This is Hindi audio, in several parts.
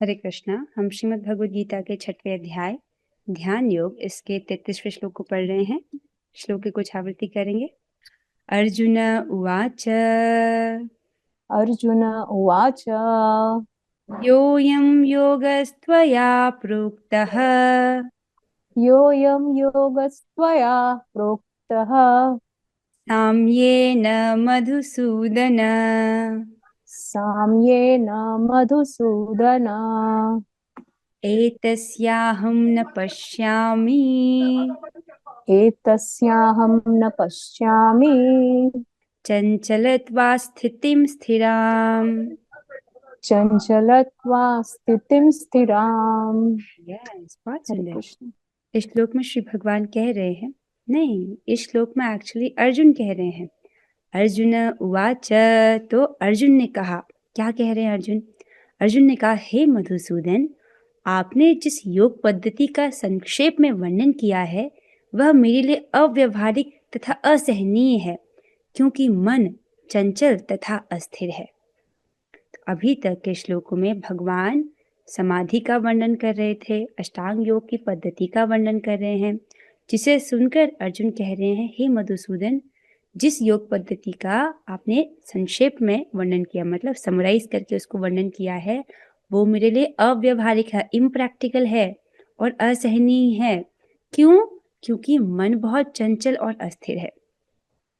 हरे कृष्णा। हम श्रीमद् भगवद गीता के 6वें अध्याय ध्यान योग इसके 33वें श्लोक को पढ़ रहे हैं। श्लोक की कुछ आवृत्ति करेंगे। अर्जुन उवाच अर्जुन उवाच योऽयं योगस्त्वया प्रोक्तः योऽयं योगस्त्वया प्रोक्तः साम्येन मधुसूदन साम्येन मधुसूदन एतस्याहं न पश्यामि एतस्याहं न पश्यामि चञ्चलत्वा स्थितिं स्थिराम्। चञ्चलत्वा स्थितिं स्थिराम्। बहुत हरे सुंदर। कृष्ण। इस श्लोक में श्री भगवान कह रहे हैं, नहीं, इस श्लोक में एक्चुअली अर्जुन कह रहे हैं। अर्जुन उवाच, तो अर्जुन ने कहा। क्या कह रहे हैं अर्जुन? अर्जुन ने कहा, हे मधुसूदन, आपने जिस योग पद्धति का संक्षेप में वर्णन किया है वह मेरे लिए अव्यवहारिक तथा असहनीय है, क्योंकि मन चंचल तथा अस्थिर है। तो अभी तक के श्लोकों में भगवान समाधि का वर्णन कर रहे थे, अष्टांग योग की पद्धति का वर्णन कर रहे हैं, जिसे सुनकर अर्जुन कह रहे हैं, हे मधुसूदन, जिस योग पद्धति का आपने संक्षेप में वर्णन किया, मतलब समराइज करके उसको वर्णन किया है, वो मेरे लिए अव्यवहारिक है, इम्प्रैक्टिकल है और असहनीय है। क्यों? क्योंकि मन बहुत चंचल और अस्थिर है।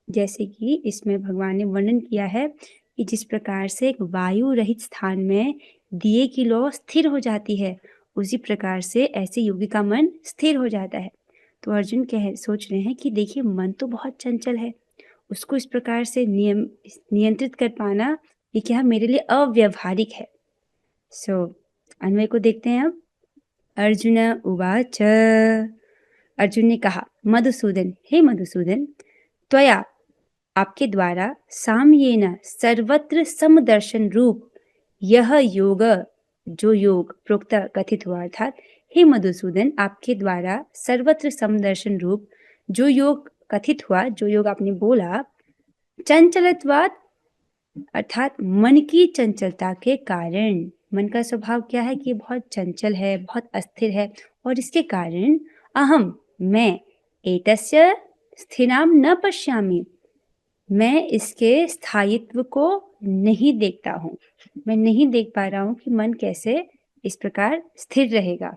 जैसे कि इसमें भगवान ने वर्णन किया है कि जिस प्रकार से एक वायु रहित स्थान में दिए की लौ स्थिर हो जाती है, उसी प्रकार से ऐसे योगी का मन स्थिर हो जाता है। तो अर्जुन सोच रहे हैं कि देखिए, मन तो बहुत चंचल है, उसको इस प्रकार से नियंत्रित कर पाना ये क्या मेरे लिए अव्यवहारिक है। अन्वय को देखते हैं अब। अर्जुन उवाच, अर्जुन ने कहा, मधुसूदन, हे मधुसूदन, त्वया, आपके द्वारा, साम्येन, सर्वत्र समदर्शन रूप यह योग, जो योग प्रोक्त कथित हुआ, अर्थात हे मधुसूदन, आपके द्वारा सर्वत्र समदर्शन रूप जो योग कथित हुआ, जो योग आपने बोला, चंचलत्वात्, अर्थात मन की चंचलता के कारण, मन का स्वभाव क्या है कि बहुत चंचल है, बहुत अस्थिर है, और इसके कारण अहम, मैं, एतस्य स्थिराम न पश्यामि, मैं इसके स्थायित्व को नहीं देखता हूँ। मैं नहीं देख पा रहा हूँ कि मन कैसे इस प्रकार स्थिर रहेगा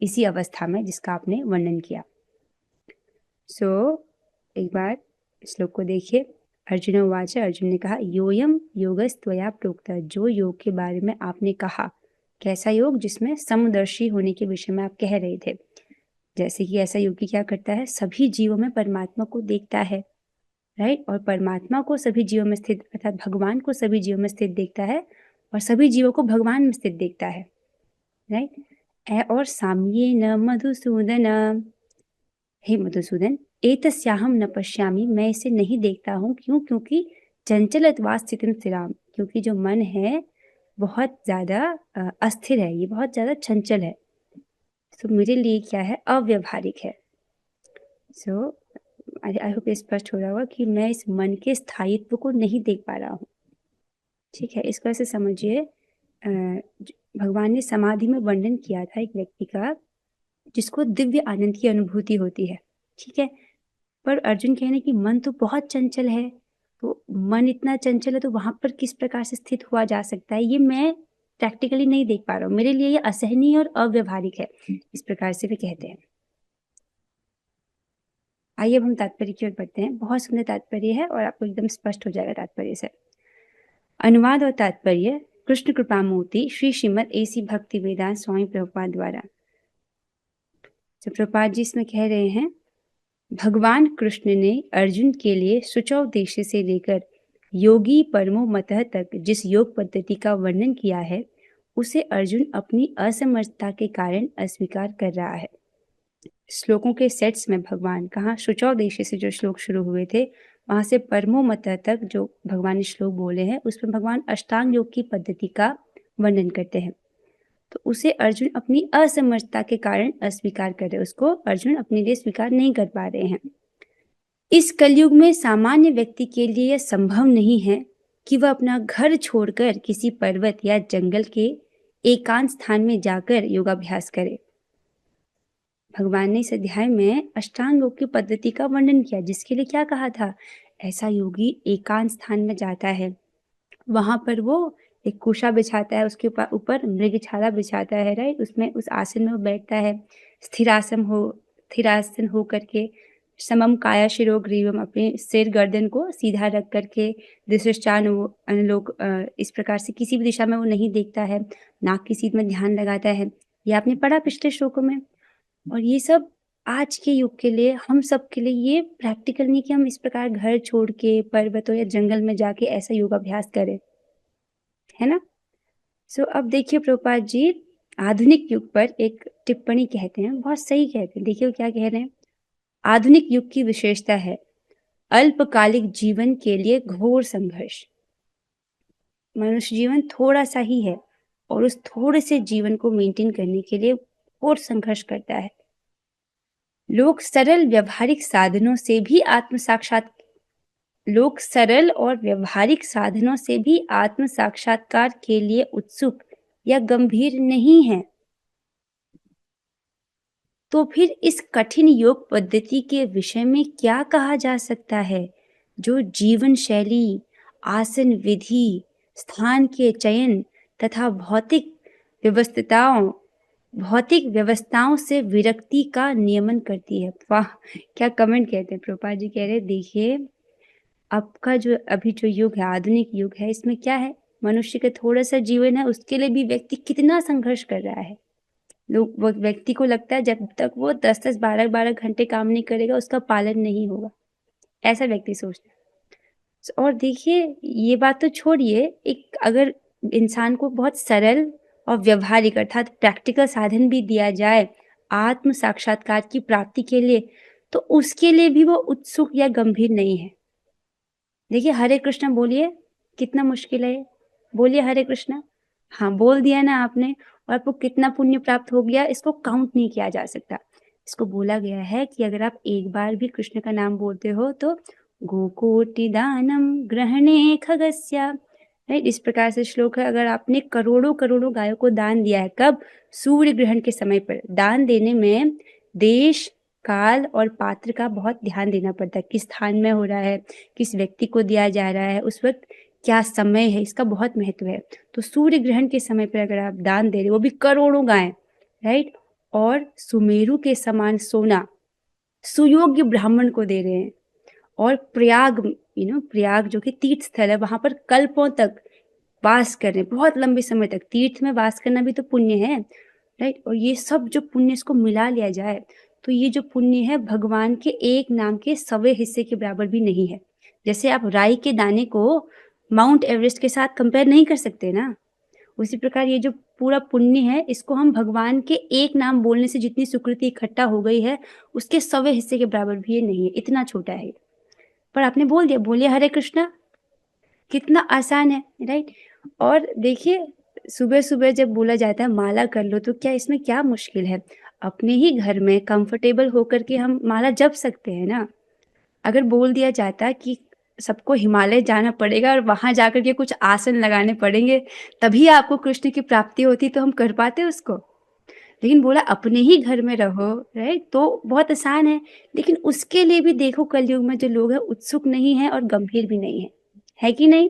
इसी अवस्था में जिसका आपने वर्णन किया। एक बार श्लोक को देखिए। अर्जुन उवाच, अर्जुन ने कहा, योयम योगस्त्वया प्रोक्त, जो योग के बारे में आपने कहा। कैसा योग? जिसमें समदर्शी होने के विषय में आप कह रहे थे। जैसे कि ऐसा योगी क्या करता है, सभी जीवों में परमात्मा को देखता है, राइट, और परमात्मा को सभी जीवों में स्थित, अर्थात भगवान को सभी जीवों में स्थित देखता है और सभी जीवों को भगवान में स्थित देखता है, राइट। और साम्ये न मधुसूदन, हे मधुसूदन, एतस्याहम न पश्यामि, मैं इसे नहीं देखता हूँ। क्यों? क्योंकि चंचलत्वा स्थितिम स्थिराम, क्योंकि जो मन है बहुत ज्यादा अस्थिर है, ये बहुत ज्यादा चंचल है, तो मेरे लिए क्या है, अव्यवहारिक है। आई होप स्पष्ट हो रहा होगा कि मैं इस मन के स्थायित्व को नहीं देख पा रहा हूँ। ठीक है, इसको ऐसे समझिए, भगवान ने समाधि में वर्णन किया था एक व्यक्ति का जिसको दिव्य आनंद की अनुभूति होती है, ठीक है, पर अर्जुन कहने की मन तो बहुत चंचल है, तो मन इतना चंचल है तो वहां पर किस प्रकार से स्थित हुआ जा सकता है, ये मैं प्रैक्टिकली नहीं देख पा रहा हूँ, मेरे लिए ये असहनीय और अव्यवहारिक है, इस प्रकार से वे कहते हैं। आइए अब हम तात्पर्य की ओर बढ़ते हैं। बहुत सुंदर तात्पर्य है और आपको एकदम स्पष्ट हो जाएगा तात्पर्य से। अनुवाद और तात्पर्य कृष्ण कृपा मूर्ति श्री श्रीमद एसी भक्ति वेदांत स्वामी प्रभुपाद द्वारा। तो प्रभुपाद जी इसमें कह रहे हैं, भगवान कृष्ण ने अर्जुन के लिए शुचोद्देश्य से लेकर योगी परमो मतः तक जिस योग पद्धति का वर्णन किया है, उसे अर्जुन अपनी असमर्थता के कारण अस्वीकार कर रहा है। श्लोकों के सेट्स में भगवान कहाँ शुचोद्देश्य से जो श्लोक शुरू हुए थे, वहां से परमो मतः तक जो भगवान ने श्लोक बोले हैं, उसमें भगवान अष्टांग योग की पद्धति का वर्णन करते हैं। तो उसे अर्जुन अपनी असमर्थता के कारण अस्वीकार कर रहे, उसको अर्जुन अपने लिए स्वीकार नहीं कर पा रहे हैं। इस कलयुग में सामान्य व्यक्ति के लिए यह संभव नहीं है कि वह अपना घर छोड़कर किसी पर्वत या जंगल के एकांत स्थान में जाकर योगाभ्यास करे। भगवान ने इस अध्याय में अष्टांग योग की पद्धति का वर्णन किया, जिसके लिए क्या कहा था, ऐसा योगी एकांत स्थान में जाता है, वहां पर वो एक कुशा बिछाता है, उसके ऊपर मृगछाला बिछाता है, राइट, उसमें उस आसन में वो बैठता है, स्थिरासन हो करके, समम काया शिरो ग्रीवम, अपने सिर गर्दन को सीधा रख करके, दिशश्चान अनुलोक, इस प्रकार से किसी भी दिशा में वो नहीं देखता है, नाक की सीध में ध्यान लगाता है। ये आपने पढ़ा पिछले श्लोकों में। और ये सब आज के युग के लिए, हम सब के लिए ये प्रैक्टिकल नहीं कि हम इस प्रकार घर छोड़ के पर्वतों या जंगल में जाके ऐसा योगाभ्यास करें, है ना। सो अब देखिए प्रभुपाद जी आधुनिक युग पर एक टिप्पणी कहते हैं, बहुत सही कहते हैं। देखिए वो क्या कह रहे हैं, आधुनिक युग की विशेषता है अल्पकालिक जीवन के लिए घोर संघर्ष। मनुष्य जीवन थोड़ा सा ही है और उस थोड़े से जीवन को मेंटेन करने के लिए घोर संघर्ष करता है। लोग सरल और व्यवहारिक साधनों से भी आत्म साक्षात्कार के लिए उत्सुक या गंभीर नहीं हैं। तो फिर इस कठिन योग पद्धति के विषय में क्या कहा जा सकता है, जो जीवन शैली, आसन विधि, स्थान के चयन तथा भौतिक व्यवस्थाओं से विरक्ति का नियमन करती है। वाह, क्या कमेंट कहते हैं प्रभुपाद जी, कह रहे देखिए आपका जो अभी जो युग है, आधुनिक युग है, इसमें क्या है, मनुष्य का थोड़ा सा जीवन है, उसके लिए भी व्यक्ति कितना संघर्ष कर रहा है। वो व्यक्ति को लगता है जब तक वो 10-10, 12-12 घंटे काम नहीं करेगा उसका पालन नहीं होगा, ऐसा व्यक्ति सोचता है। और देखिए ये बात तो छोड़िए, एक अगर इंसान को बहुत सरल और व्यवहारिक अर्थात प्रैक्टिकल साधन भी दिया जाए आत्म साक्षात्कार की प्राप्ति के लिए, तो उसके लिए भी वो उत्सुक या गंभीर नहीं है। देखिए हरे कृष्णा बोलिए, कितना मुश्किल है, बोलिए हरे कृष्णा। हाँ, बोल दिया ना आपने, और आपको कितना पुण्य प्राप्त हो गया, इसको काउंट नहीं किया जा सकता। इसको बोला गया है कि अगर आप एक बार भी कृष्ण का नाम बोलते हो तो गोकोटि दानम ग्रहणे खगस्या, राइट, इस प्रकार से श्लोक है। अगर आपने करोड़ों करोड़ों गायों को दान दिया है, कब, सूर्य ग्रहण के समय पर। दान देने में देश, काल और पात्र का बहुत ध्यान देना पड़ता है, किस स्थान में हो रहा है, किस व्यक्ति को दिया जा रहा है, उस वक्त क्या समय है, इसका बहुत महत्व है। तो सूर्य ग्रहण के समय पर अगर आप दान दे रहे हो, वो भी करोड़ों गाय, राइट, और सुमेरु के समान सोना सुयोग्य ब्राह्मण को दे रहे हैं, और प्रयाग, प्रयाग जो कि तीर्थ स्थल है, वहां पर कल्पों तक वास कर रहे हैं, बहुत लंबे समय तक। तीर्थ में वास करना भी तो पुण्य है, राइट। और ये सब जो पुण्य इसको मिला लिया जाए तो ये जो पुण्य है भगवान के एक नाम के 100वें हिस्से के बराबर भी नहीं है। जैसे आप राई के दाने को माउंट एवरेस्ट के साथ कंपेयर नहीं कर सकते ना, उसी प्रकार ये जो पूरा पुण्य है, इसको हम भगवान के एक नाम बोलने से जितनी सुकृति इकट्ठा हो गई है उसके 100वें हिस्से के बराबर भी ये नहीं है, इतना छोटा है। पर आपने बोल दिया, बोलिए हरे कृष्णा, कितना आसान है, राइट। और देखिए सुबह सुबह जब बोला जाता है माला कर लो, तो क्या इसमें क्या मुश्किल है, अपने ही घर में कंफर्टेबल होकर के हम माला जप सकते हैं ना। अगर बोल दिया जाता कि सबको हिमालय जाना पड़ेगा और वहां जाकर के कुछ आसन लगाने पड़ेंगे तभी आपको कृष्ण की प्राप्ति होती, तो हम कर पाते उसको। लेकिन बोला अपने ही घर में रहो, राइट, तो बहुत आसान है। लेकिन उसके लिए भी देखो कलयुग में जो लोग हैं उत्सुक नहीं है और गंभीर भी नहीं है कि नहीं।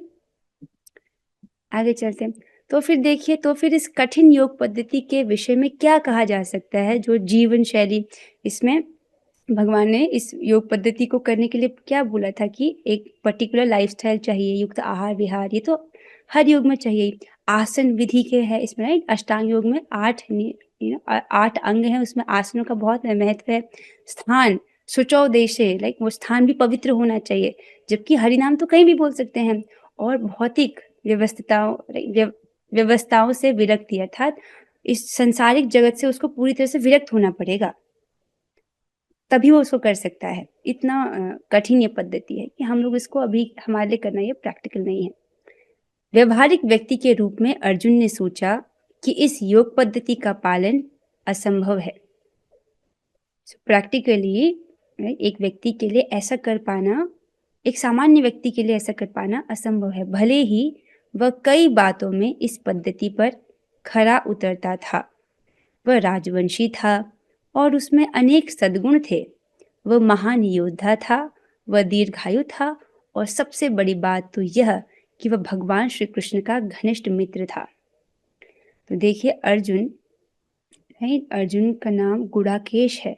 आगे चलते हैं। तो फिर देखिए, तो फिर इस कठिन योग पद्धति के विषय में क्या कहा जा सकता है, जो जीवन शैली, इसमें भगवान ने इस योग पद्धति को करने के लिए क्या बोला था कि एक पर्टिकुलर लाइफस्टाइल चाहिए, युक्त आहार विहार, ये तो हर योग में चाहिए। आसन विधि के है इसमें, राइट, अष्टांग योग में 8 अंग हैं, उसमें आसनों का बहुत महत्व है। स्थान शुचौ देशे, लाइक वो स्थान भी पवित्र होना चाहिए, जबकि हरिनाम तो कहीं भी बोल सकते हैं। और भौतिक व्यवस्थाओं से विरक्ति, अर्थात इस संसारिक जगत से उसको पूरी तरह से विरक्त होना पड़ेगा, तभी वो उसको कर सकता है। इतना कठिन ये पद्धति है कि हम लोग इसको अभी हमारे लिए करना ये प्रैक्टिकल नहीं है। व्यवहारिक व्यक्ति के रूप में अर्जुन ने सोचा कि इस योग पद्धति का पालन असंभव है। प्रैक्टिकली एक व्यक्ति के लिए ऐसा कर पाना, एक सामान्य व्यक्ति के लिए ऐसा कर पाना असंभव है, भले ही वह कई बातों में इस पद्धति पर खरा उतरता था। वह राजवंशी था और उसमें अनेक सद्गुण थे। वह महान योद्धा था, वह दीर्घायु था और सबसे बड़ी बात तो यह कि वह भगवान श्री कृष्ण का घनिष्ठ मित्र था। तो देखिए अर्जुन है, अर्जुन का नाम गुड़ाकेश है,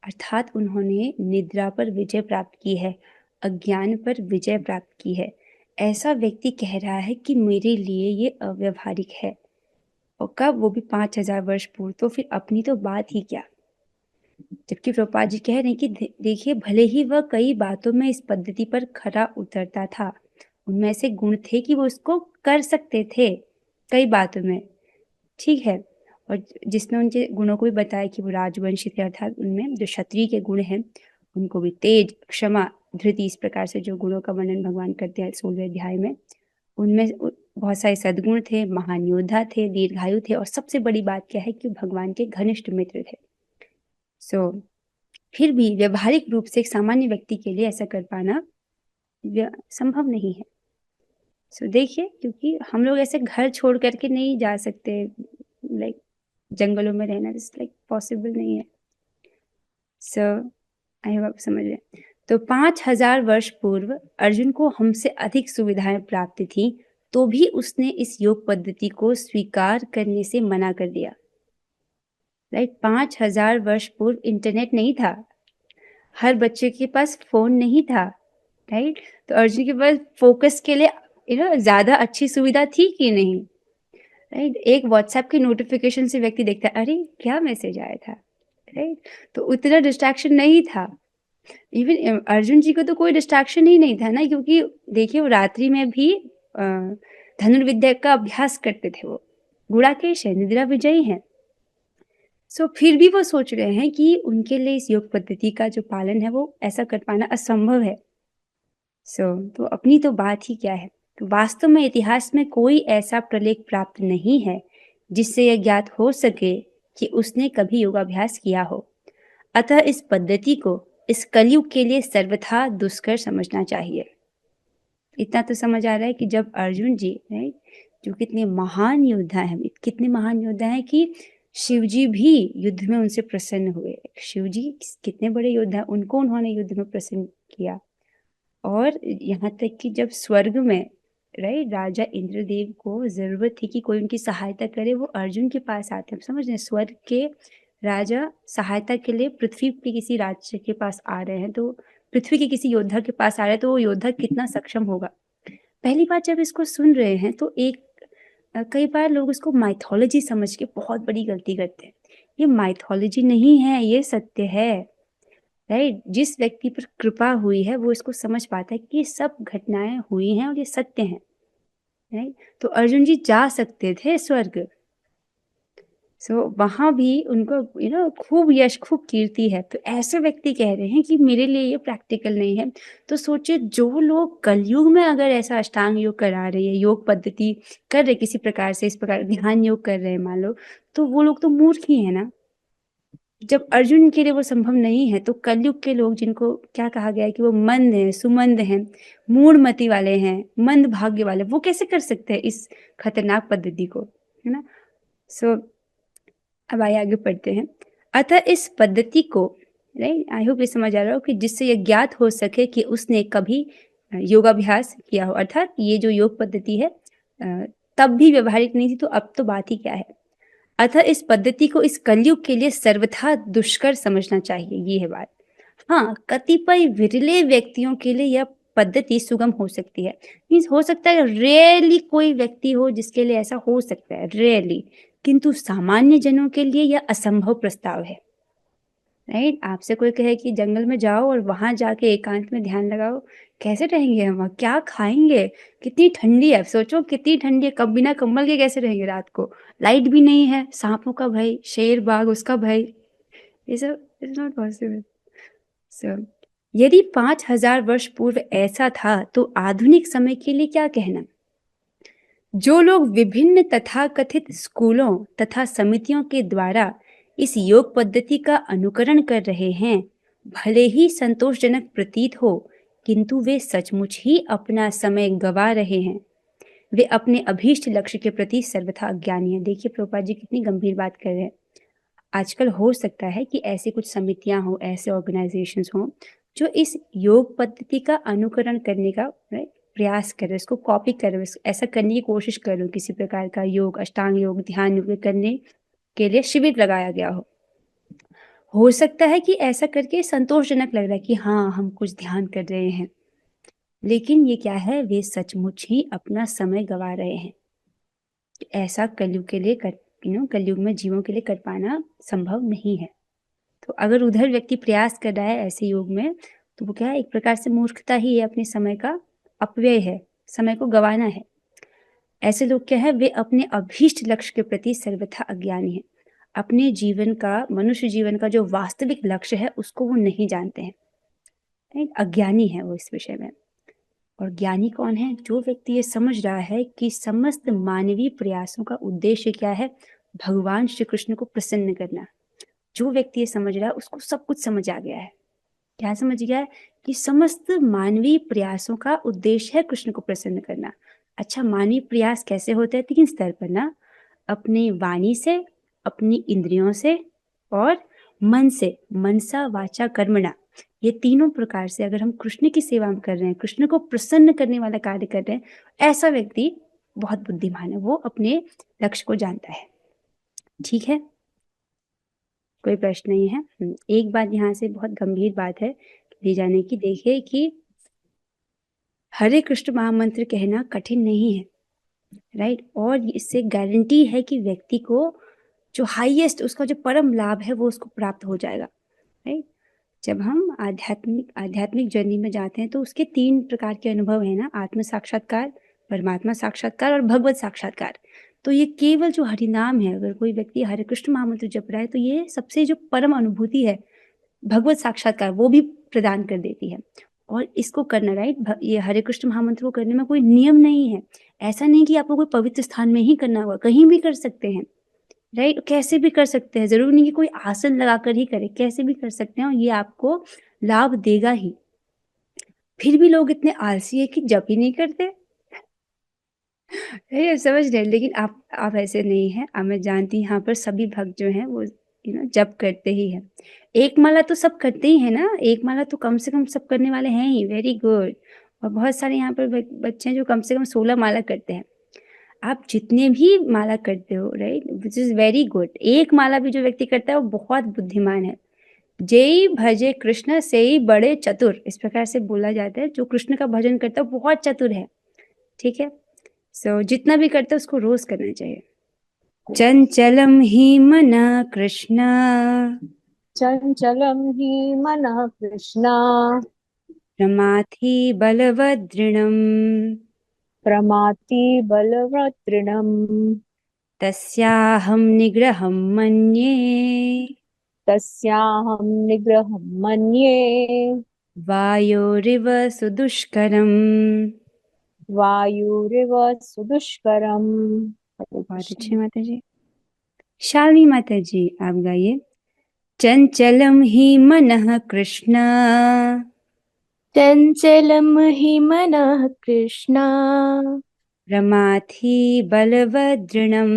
अर्थात उन्होंने निद्रा पर विजय प्राप्त की है, अज्ञान पर विजय प्राप्त की है। ऐसा व्यक्ति कह रहा है कि मेरे लिए ये अव्यवहारिक है, और कब, वो भी 5000 वर्ष पूर्व। तो फिर अपनी तो बात ही क्या। जबकि प्रभुपाद जी कह रहे हैं कि देखिए भले ही वह कई बातों में इस पद्धति पर खरा उतरता था, उनमें ऐसे गुण थे कि वो उसको कर सकते थे कई बातों में, ठीक है। और जिसमें उनके गुणों को भी बताया कि वो राजवंशी थे, अर्थात उनमें जो क्षत्रिय के गुण हैं उनको भी तेज, क्षमा, धृति, इस प्रकार से जो गुणों का वर्णन भगवान करते हैं 16वें अध्याय में, उनमें बहुत सारे सद्गुण थे, महान योद्धा थे, दीर्घायु थे और सबसे बड़ी बात क्या है कि भगवान के घनिष्ठ मित्र थे। फिर भी व्यवहारिक रूप से एक सामान्य व्यक्ति के लिए ऐसा कर पाना संभव नहीं है। देखिए, क्योंकि हम लोग ऐसे घर छोड़ करके नहीं जा सकते, लाइक जंगलों में रहना लाइक पॉसिबल नहीं है। आई होप आप समझ रहे हैं। तो 5000 वर्ष पूर्व अर्जुन को हमसे अधिक सुविधाएं प्राप्त थी, तो भी उसने इस योग पद्धति को स्वीकार करने से मना कर दिया। राइट, 5000 वर्ष पूर्व इंटरनेट नहीं था, हर बच्चे के पास फोन नहीं था, राइट। तो अर्जुन के पास फोकस के लिए ज्यादा अच्छी सुविधा थी कि नहीं, राइट। एक व्हाट्सएप की नोटिफिकेशन से व्यक्ति देखता है अरे क्या मैसेज आया था, राइट। तो उतना डिस्ट्रैक्शन नहीं था। इवन अर्जुन जी को तो कोई डिस्ट्रैक्शन ही नहीं था ना, क्योंकि देखिए वो रात्रि में भी धनुर्विद्या का अभ्यास करते थे। वो गुड़ाकेश है, निद्रा विजयी है। फिर भी वो सोच रहे हैं कि उनके लिए इस योग पद्धति का जो पालन है वो ऐसा कर पाना असंभव है। तो अपनी तो बात ही क्या है। तो वास्तव में इतिहास में कोई ऐसा प्रलेख प्राप्त नहीं है जिससे यह ज्ञात हो सके कि उसने कभी योगाभ्यास किया हो। अतः इस पद्धति को इस कलयुग के लिए सर्वथा दुष्कर समझना चाहिए। इतना तो समझ आ रहा है कि जब अर्जुन जी, राइट, जो कितने महान योद्धा हैं, कितने महान योद्धा हैं कि शिव जी भी युद्ध में उनसे प्रसन्न हुए। शिव जी कितने बड़े योद्धा, उनको उन्होंने युद्ध में प्रसन्न किया। और यहाँ तक कि जब स्वर्ग में, राइट, राजा इंद्रदेव को जरूरत थी कि कोई उनकी सहायता करे, वो अर्जुन के पास आते हैं। समझ रहे, स्वर्ग के राजा सहायता के लिए पृथ्वी के किसी राज्य के पास आ रहे हैं, तो पृथ्वी के किसी योद्धा के पास आ रहे हैं, तो वो योद्धा कितना सक्षम होगा। पहली बार जब इसको सुन रहे हैं तो कई बार लोग इसको माइथोलॉजी समझ के बहुत बड़ी गलती करते हैं। ये माइथोलॉजी नहीं है, ये सत्य है, राइट। जिस व्यक्ति पर कृपा हुई है वो इसको समझ पाता है कि ये सब घटनाएं हुई हैं और ये सत्य हैं, राइट। तो अर्जुन जी जा सकते थे स्वर्ग, वहां भी उनको खूब यश, खूब कीर्ति है। तो ऐसे व्यक्ति कह रहे हैं कि मेरे लिए ये प्रैक्टिकल नहीं है। तो सोचिए, जो लोग कलयुग में अगर ऐसा अष्टांग योग करा रहे हैं, योग पद्धति कर रहे किसी प्रकार से, इस प्रकार ध्यान योग कर रहे हैं मान लो, तो वो लोग तो मूर्ख ही है ना। जब अर्जुन के लिए वो संभव नहीं है, तो कलयुग के लोग, जिनको क्या कहा गया है कि वो मंद हैं, सुमंद हैं, मूढ़मति वाले हैं, मंद भाग्य वाले, वो कैसे कर सकते हैं इस खतरनाक पद्धति को, है ना। अब आगे पढ़ते हैं। अतः इस पद्धति को, राइट, आई होप ये समझ आ रहा हो कि जिससे यह ज्ञात हो सके कि उसने कभी योगाभ्यास किया हो, अर्थात ये जो योग पद्धति है तब भी व्यवहारिक नहीं थी, तो अब तो बात ही क्या है। अतः इस पद्धति को इस कलयुग के लिए सर्वथा दुष्कर समझना चाहिए, ये है बात। हाँ, कतिपय विरले व्यक्तियों के लिए यह पद्धति सुगम हो सकती है। मीन्स हो सकता है रेयरली कोई व्यक्ति हो जिसके लिए ऐसा हो सकता है, रेयरली, किंतु सामान्य जनों के लिए यह असंभव प्रस्ताव है, राइट। आपसे कोई कहे कि जंगल में जाओ और वहां जाके एकांत में ध्यान लगाओ, कैसे रहेंगे हम, क्या खाएंगे, कितनी ठंडी है, सोचो कितनी ठंडी है, कब बिना कंबल के कैसे रहेंगे रात को, लाइट भी नहीं है, सांपों का भय, शेर बाघ उसका भय, ये सब इज नॉट पॉसिबल। यदि 5000 वर्ष पूर्व ऐसा था, तो आधुनिक समय के लिए क्या कहना। जो लोग विभिन्न तथाकथित स्कूलों तथा समितियों के द्वारा इस योग पद्धति का अनुकरण कर रहे हैं, भले ही संतोषजनक प्रतीत हो, किंतु वे सचमुच ही अपना समय गवा रहे हैं। वे अपने अभीष्ट लक्ष्य के प्रति सर्वथा अज्ञानी है। देखिए प्रभुपाद जी कितनी गंभीर बात कर रहे हैं। आजकल हो सकता है कि ऐसी कुछ समितियां हो, ऐसे ऑर्गेनाइजेशंस हो जो इस योग पद्धति का अनुकरण करने का प्रयास कर रहे, इसको कॉपी कर रहे, ऐसा करने की कोशिश कर रहे हो, किसी प्रकार का योग, अष्टांग योग, ध्यान योग करने के लिए शिविर लगाया गया हो सकता है कि ऐसा करके संतोषजनक लग रहा है कि हाँ हम कुछ ध्यान कर रहे हैं, लेकिन ये क्या है, वे सचमुच ही अपना समय गवा रहे हैं। ऐसा कलयुग के लिए कलयुग में जीवों के लिए कर पाना संभव नहीं है। तो अगर उधर व्यक्ति प्रयास कर रहा है ऐसे योग में, तो वो क्या है, एक प्रकार से मूर्खता ही है, अपने समय का अपव्यय है, समय को गंवाना है। ऐसे लोग क्या है, वे अपने अभीष्ट लक्ष्य के प्रति सर्वथा अज्ञानी है। अपने जीवन का, मनुष्य जीवन का जो वास्तविक लक्ष्य है उसको वो नहीं जानते हैं, अज्ञानी है वो इस विषय में। और ज्ञानी कौन है? जो व्यक्ति ये समझ रहा है कि समस्त मानवीय प्रयासों का उद्देश्य क्या है, भगवान श्री कृष्ण को प्रसन्न करना। जो व्यक्ति ये समझ रहा है उसको सब कुछ समझ आ गया है। क्या समझ गया है? कि समस्त मानवीय प्रयासों का उद्देश्य है कृष्ण को प्रसन्न करना। अच्छा, मानवीय प्रयास कैसे होते हैं? 3 स्तर पर ना, अपनी वाणी से, अपनी इंद्रियों से और मन से, मनसा वाचा कर्मणा, ये तीनों प्रकार से अगर हम कृष्ण की सेवा कर रहे हैं, कृष्ण को प्रसन्न करने वाला कार्य कर रहे हैं, ऐसा व्यक्ति बहुत बुद्धिमान है, वो अपने लक्ष्य को जानता है। ठीक है, कोई प्रश्न नहीं है। एक बात यहाँ से बहुत गंभीर बात है ले जाने की। देखिए कि हरे कृष्ण महामंत्र कहना कठिन नहीं है, राइट, और इससे गारंटी है कि व्यक्ति को जो हाईएस्ट, उसका जो परम लाभ है वो उसको प्राप्त हो जाएगा, राइट। जब हम आध्यात्मिक जर्नी में जाते हैं तो उसके 3 प्रकार के अनुभव है ना, आत्म साक्षात्कार, परमात्मा साक्षात्कार और भगवत साक्षात्कार। तो ये केवल जो हरिनाम है, अगर कोई व्यक्ति हरे कृष्ण महामंत्र जप रहा है तो ये सबसे जो परम अनुभूति है, भगवत साक्षात्कार, वो भी प्रदान कर देती है। और इसको करना, राइट, ये हरे कृष्ण महामंत्र को करने में कोई नियम नहीं है। ऐसा नहीं कि आपको कोई पवित्र स्थान में ही करना होगा, कहीं भी कर सकते हैं, राइट, कैसे भी कर सकते हैं। जरूरी नहीं कि कोई आसन लगाकर ही करे, कैसे भी कर सकते हैं और ये आपको लाभ देगा ही। फिर भी लोग इतने आलसी है कि जप ही नहीं करते, ये समझ रहे हैं। लेकिन आप ऐसे नहीं हैं। अब मैं जानती हूँ यहाँ पर सभी भक्त जो हैं वो जप करते ही हैं। एक माला तो सब करते ही है ना, एक माला तो कम से कम सब करने वाले हैं ही, वेरी गुड। और बहुत सारे यहाँ पर बच्चे हैं जो कम से कम 16 माला करते हैं। आप जितने भी माला करते हो, right, which is very good. एक माला भी जो व्यक्ति करता है वो बहुत बुद्धिमान है। जय भजे कृष्ण से ही बड़े चतुर, इस प्रकार से बोला जाता है। जो कृष्ण का भजन करता है बहुत चतुर है, ठीक है। जितना भी करते उसको रोज करना चाहिए। चंचलम ही मना कृष्ण, चंचलम हि मनः कृष्ण, प्रमाथि बलवदृढ़म्, प्रमाति बलवदृढम्, तस्याहं निग्रहं मन्ये, तस्याहं निग्रहं मन्ये, वायोरिव सुदुष्करम्। वायुरिव सुदुष्करम्। बहुत अच्छे माता जी। शालिनी माता जी आप गाइए। चंचलम ही मनः कृष्ण, चञ्चलं हि मनः कृष्ण, प्रमाथि बलवदृढ़म्,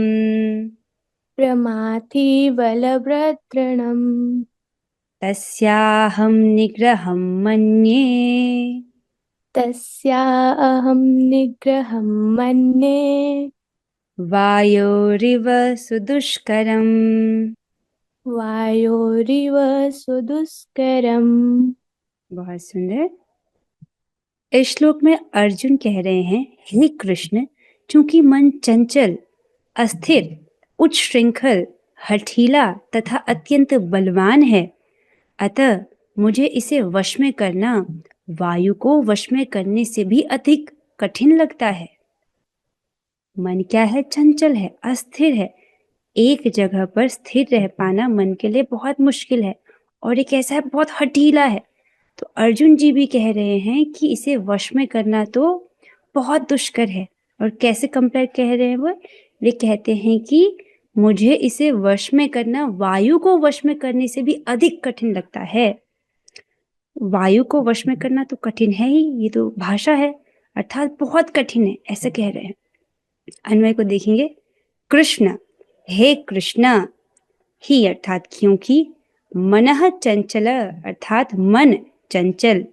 प्रमाथि बलभद्रणम्, तस्याहं निग्रहं मन्ये, तस्या अहं निग्रहं मन्ये, वायोरिव सुदुष्करम्। वायोरिव सुदुष्करम्। बहुत सुंदर। इस श्लोक में अर्जुन कह रहे हैं, हे कृष्ण, चूंकि मन चंचल, अस्थिर, उच्च श्रृंखल, हठीला तथा अत्यंत बलवान है, अतः मुझे इसे वश में करना वायु को वश में करने से भी अधिक कठिन लगता है। मन क्या है? चंचल है, अस्थिर है। एक जगह पर स्थिर रह पाना मन के लिए बहुत मुश्किल है। और एक ऐसा है, बहुत हठीला है। तो अर्जुन जी भी कह रहे हैं कि इसे वश में करना तो बहुत दुष्कर है। और कैसे कंपेयर कह रहे हैं वो? वे कहते हैं कि मुझे इसे वश में करना वायु को वश में करने से भी अधिक कठिन लगता है। वायु को वश में करना तो कठिन है ही, ये तो भाषा है, अर्थात बहुत कठिन है, ऐसा कह रहे हैं। अन्वय को देखेंगे, कृष्ण, हे कृष्ण, ही अर्थात क्योंकि, मनः चंचल अर्थात मन चंचल,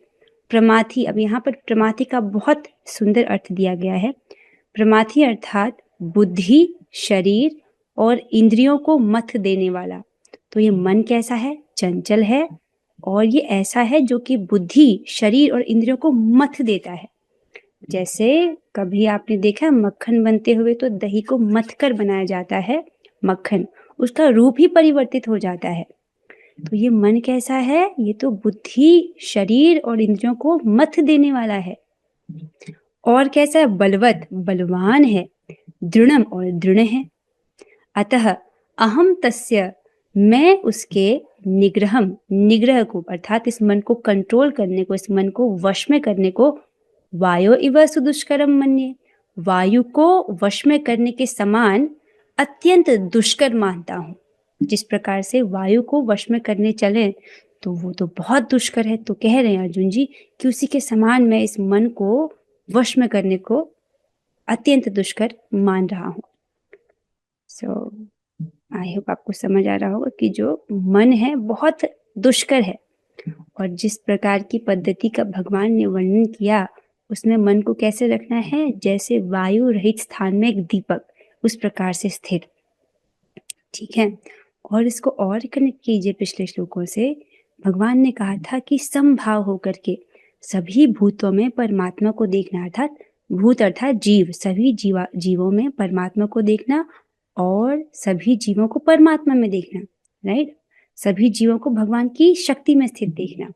प्रमाथि, अब यहाँ पर प्रमाथि का बहुत सुंदर अर्थ दिया गया है। प्रमाथि अर्थात बुद्धि, शरीर और इंद्रियों को मथ देने वाला। तो ये मन कैसा है? चंचल है, और ये ऐसा है जो कि बुद्धि, शरीर और इंद्रियों को मथ देता है। जैसे कभी आपने देखा मक्खन बनते हुए तो दही को मथ कर बनाया जाता है, मक्खन, उसका रूप ही परिवर्तित हो जाता है। तो ये मन कैसा है? ये तो बुद्धि, शरीर और इंद्रियों को मथ देने वाला है। और कैसा है? बलवत, बलवान है, दृढ़म और दृढ़ है। अतः अहम तस्य, मैं उसके निग्रहम, निग्रह को अर्थात इस मन को कंट्रोल करने को, इस मन को वश में करने को, वायो इव सुदुष्करम मन्ये, वायु को वश में करने के समान अत्यंत दुष्कर मानता हूँ। जिस प्रकार से वायु को वश में करने चले तो वो तो बहुत दुष्कर है। तो कह रहे हैं अर्जुन जी कि उसी के समान मैं इस मन को वश में करने को अत्यंत दुष्कर मान रहा हूँ। सो आई होप आपको समझ आ रहा होगा कि जो मन है बहुत दुष्कर है, और जिस प्रकार की पद्धति का भगवान ने वर्णन किया उसमें मन को कैसे रखना है, जैसे वायु रहित स्थान में एक दीपक, उस प्रकार से स्थिर। ठीक है, और इसको और कनेक्ट कीजिए पिछले श्लोकों से। भगवान ने कहा था कि समभाव होकर के सभी भूतों में परमात्मा को देखना, अर्थात भूत अर्थात जीव, सभी जीवों में परमात्मा को देखना और सभी जीवों को परमात्मा में देखना, राइट। सभी जीवों को भगवान की शक्ति में स्थित देखना।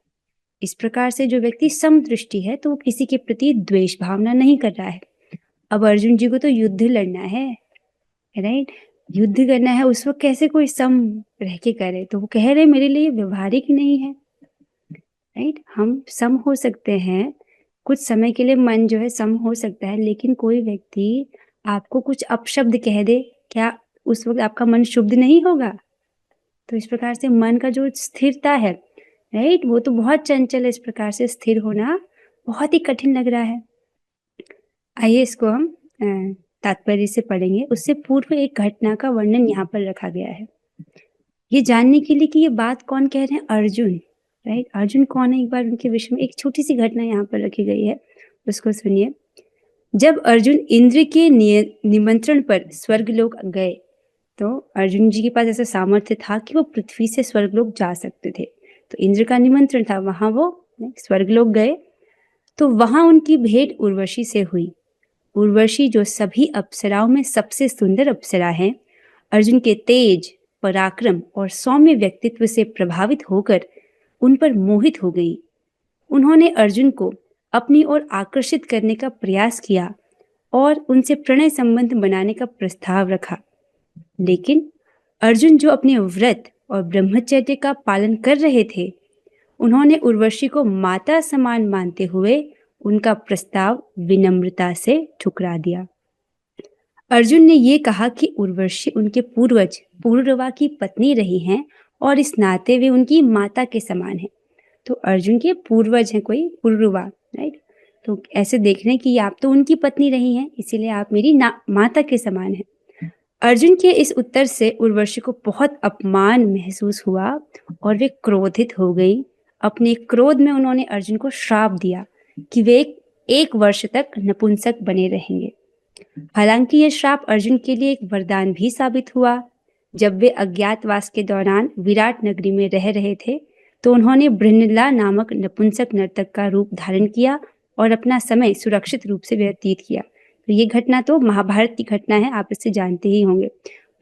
इस प्रकार से जो व्यक्ति समदृष्टि है तो वो किसी के प्रति द्वेष भावना नहीं कर रहा है। अब अर्जुन जी को तो युद्ध लड़ना है, राइट, युद्ध करना है, उस वक्त कैसे कोई सम रह के करे? तो वो कह रहे मेरे लिए व्यवहारिक नहीं है, राइट। हम सम हो सकते हैं, कुछ समय के लिए मन जो है सम हो सकता है, लेकिन कोई व्यक्ति आपको कुछ अपशब्द कह दे, क्या उस वक्त आपका मन शुद्ध नहीं होगा? तो इस प्रकार से मन का जो स्थिरता है, राइट, वो तो बहुत चंचल है। इस प्रकार से स्थिर होना बहुत ही कठिन लग रहा है। आइए इसको हम तात्पर्य से पढ़ेंगे। उससे पूर्व एक घटना का वर्णन यहाँ पर रखा गया है, ये जानने के लिए कि ये बात कौन कह रहे हैं, अर्जुन, राइट। अर्जुन कौन है, एक बार उनके विषय में एक छोटी सी घटना यहाँ पर रखी गई है, उसको सुनिए। जब अर्जुन इंद्र के निमंत्रण पर स्वर्गलोक गए, तो अर्जुन जी के पास ऐसा सामर्थ्य था कि वो पृथ्वी से स्वर्गलोक जा सकते थे। तो इंद्र का निमंत्रण था, वहां वो स्वर्गलोक गए। तो वहां उनकी भेंट उर्वशी से हुई। उर्वशी जो सभी अप्सराओं में सबसे सुंदर अप्सरा है, अर्जुन के तेज, पराक्रम और सौम्य व्यक्तित्व से प्रभावित होकर उन पर मोहित हो गई। उन्होंने अर्जुन को अपनी ओर आकर्षित करने का प्रयास किया और उनसे प्रणय संबंध बनाने का प्रस्ताव रखा। लेकिन अर्जुन जो अपने व्रत और ब्रह्मचर्य का पालन कर रहे थे, उन्होंने उर्वशी को माता समान मानते हुए उनका प्रस्ताव विनम्रता से ठुकरा दिया। अर्जुन ने ये कहा कि उर्वशी उनके पूर्वज पुरुरवा की पत्नी रही हैं और इस नाते वे उनकी माता के समान हैं। तो अर्जुन के पूर्वज हैं कोई पुरुरवा, राइट। तो ऐसे देख रहे हैं कि आप तो उनकी पत्नी रही हैं, इसीलिए आप मेरी माता के समान हैं। अर्जुन के इस उत्तर से उर्वशी को बहुत अपमान महसूस हुआ और वे क्रोधित हो गई। अपने क्रोध में उन्होंने अर्जुन को श्राप दिया कि वे एक वर्ष तक नपुंसक बने रहेंगे। हालांकि यह श्राप अर्जुन के लिए एक वरदान भी साबित हुआ। जब वे अज्ञातवास के दौरान विराट नगरी में रह रहे थे तो उन्होंने बृहन्नला नामक नपुंसक नर्तक का रूप धारण किया और अपना समय सुरक्षित रूप से व्यतीत किया। तो ये घटना तो महाभारत की घटना है, आप इसे जानते ही होंगे।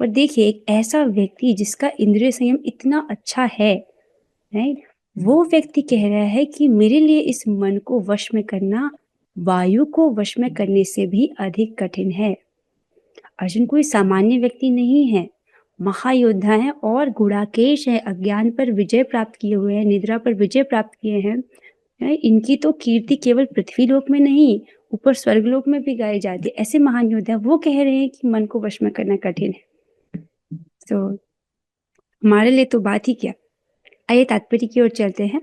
और देखिए, एक ऐसा व्यक्ति जिसका इंद्रिय संयम इतना अच्छा है, राइट, वो व्यक्ति कह रहा है कि मेरे लिए इस मन को वश में करना वायु को वश में करने से भी अधिक कठिन है। अर्जुन कोई सामान्य व्यक्ति नहीं है, महायोद्धा है और गुणाकेश है, अज्ञान पर विजय प्राप्त किए हुए हैं, निद्रा पर विजय प्राप्त किए हैं। इनकी तो कीर्ति केवल पृथ्वी लोक में नहीं, ऊपर स्वर्गलोक में भी गाई जाती है। ऐसे महान योद्धा वो कह रहे हैं कि मन को वश में करना कठिन है। तो हमारे लिए तो बात ही क्या। आइए तात्पर्य की ओर चलते हैं।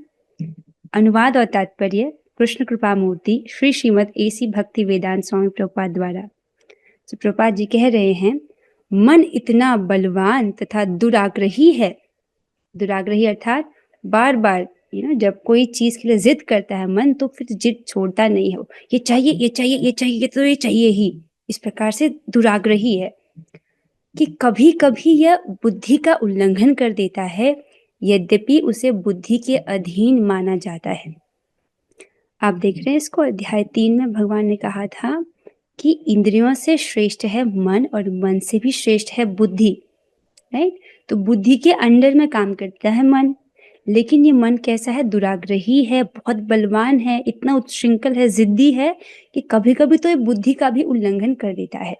अनुवाद और तात्पर्य कृष्ण कृपा मूर्ति श्री श्रीमद AC भक्ति वेदांत स्वामी प्रभुपाद द्वारा। तो प्रभुपाद जी कह रहे हैं मन इतना बलवान तथा दुराग्रही है। दुराग्रही अर्थात बार बार जब कोई चीज के लिए जिद करता है मन, तो फिर जिद छोड़ता नहीं है। ये चाहिए, ये चाहिए, ये चाहिए, तो ये चाहिए ही। इस प्रकार से दुराग्रही है कि कभी कभी यह बुद्धि का उल्लंघन कर देता है, यद्यपि उसे बुद्धि के अधीन माना जाता है। आप देख रहे हैं इसको, अध्याय 3 में भगवान ने कहा था कि इंद्रियों से श्रेष्ठ है मन और मन से भी श्रेष्ठ है बुद्धि, राइट। तो बुद्धि के अंडर में काम करता है मन, लेकिन ये मन कैसा है? दुराग्रही है, बहुत बलवान है, इतना उच्छृंखल है, जिद्दी है कि कभी कभी तो ये बुद्धि का भी उल्लंघन कर देता है।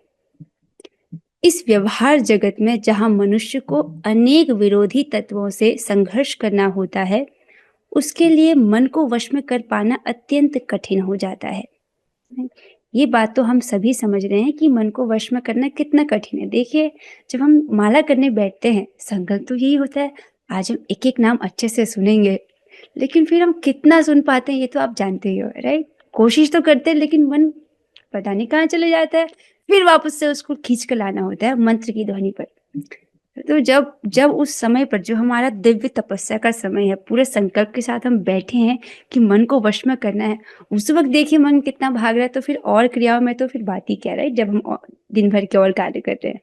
इस व्यवहार जगत में जहां मनुष्य को अनेक विरोधी तत्वों से संघर्ष करना होता है, उसके लिए मन को वश में कर पाना अत्यंत कठिन हो जाता है। ये बात तो हम सभी समझ रहे हैं कि मन को वश में करना कितना कठिन है। देखिए, जब हम माला करने बैठते हैं, संकल्प तो यही होता है आज हम एक एक नाम अच्छे से सुनेंगे, लेकिन फिर हम कितना सुन पाते हैं ये तो आप जानते ही हो, राइट। कोशिश तो करते हैं, लेकिन मन पता नहीं कहाँ चले जाता है, फिर वापस से उसको खींच कर लाना होता है मंत्र की ध्वनि पर। तो जब जब उस समय पर जो हमारा दिव्य तपस्या का समय है, पूरे संकल्प के साथ हम बैठे हैं कि मन को वश में करना है, उस वक्त देखिए मन कितना भाग रहा है, तो फिर और क्रियाओं में तो फिर बात ही क्या, राइट, जब हम दिन भर के और कार्य कर रहे हैं।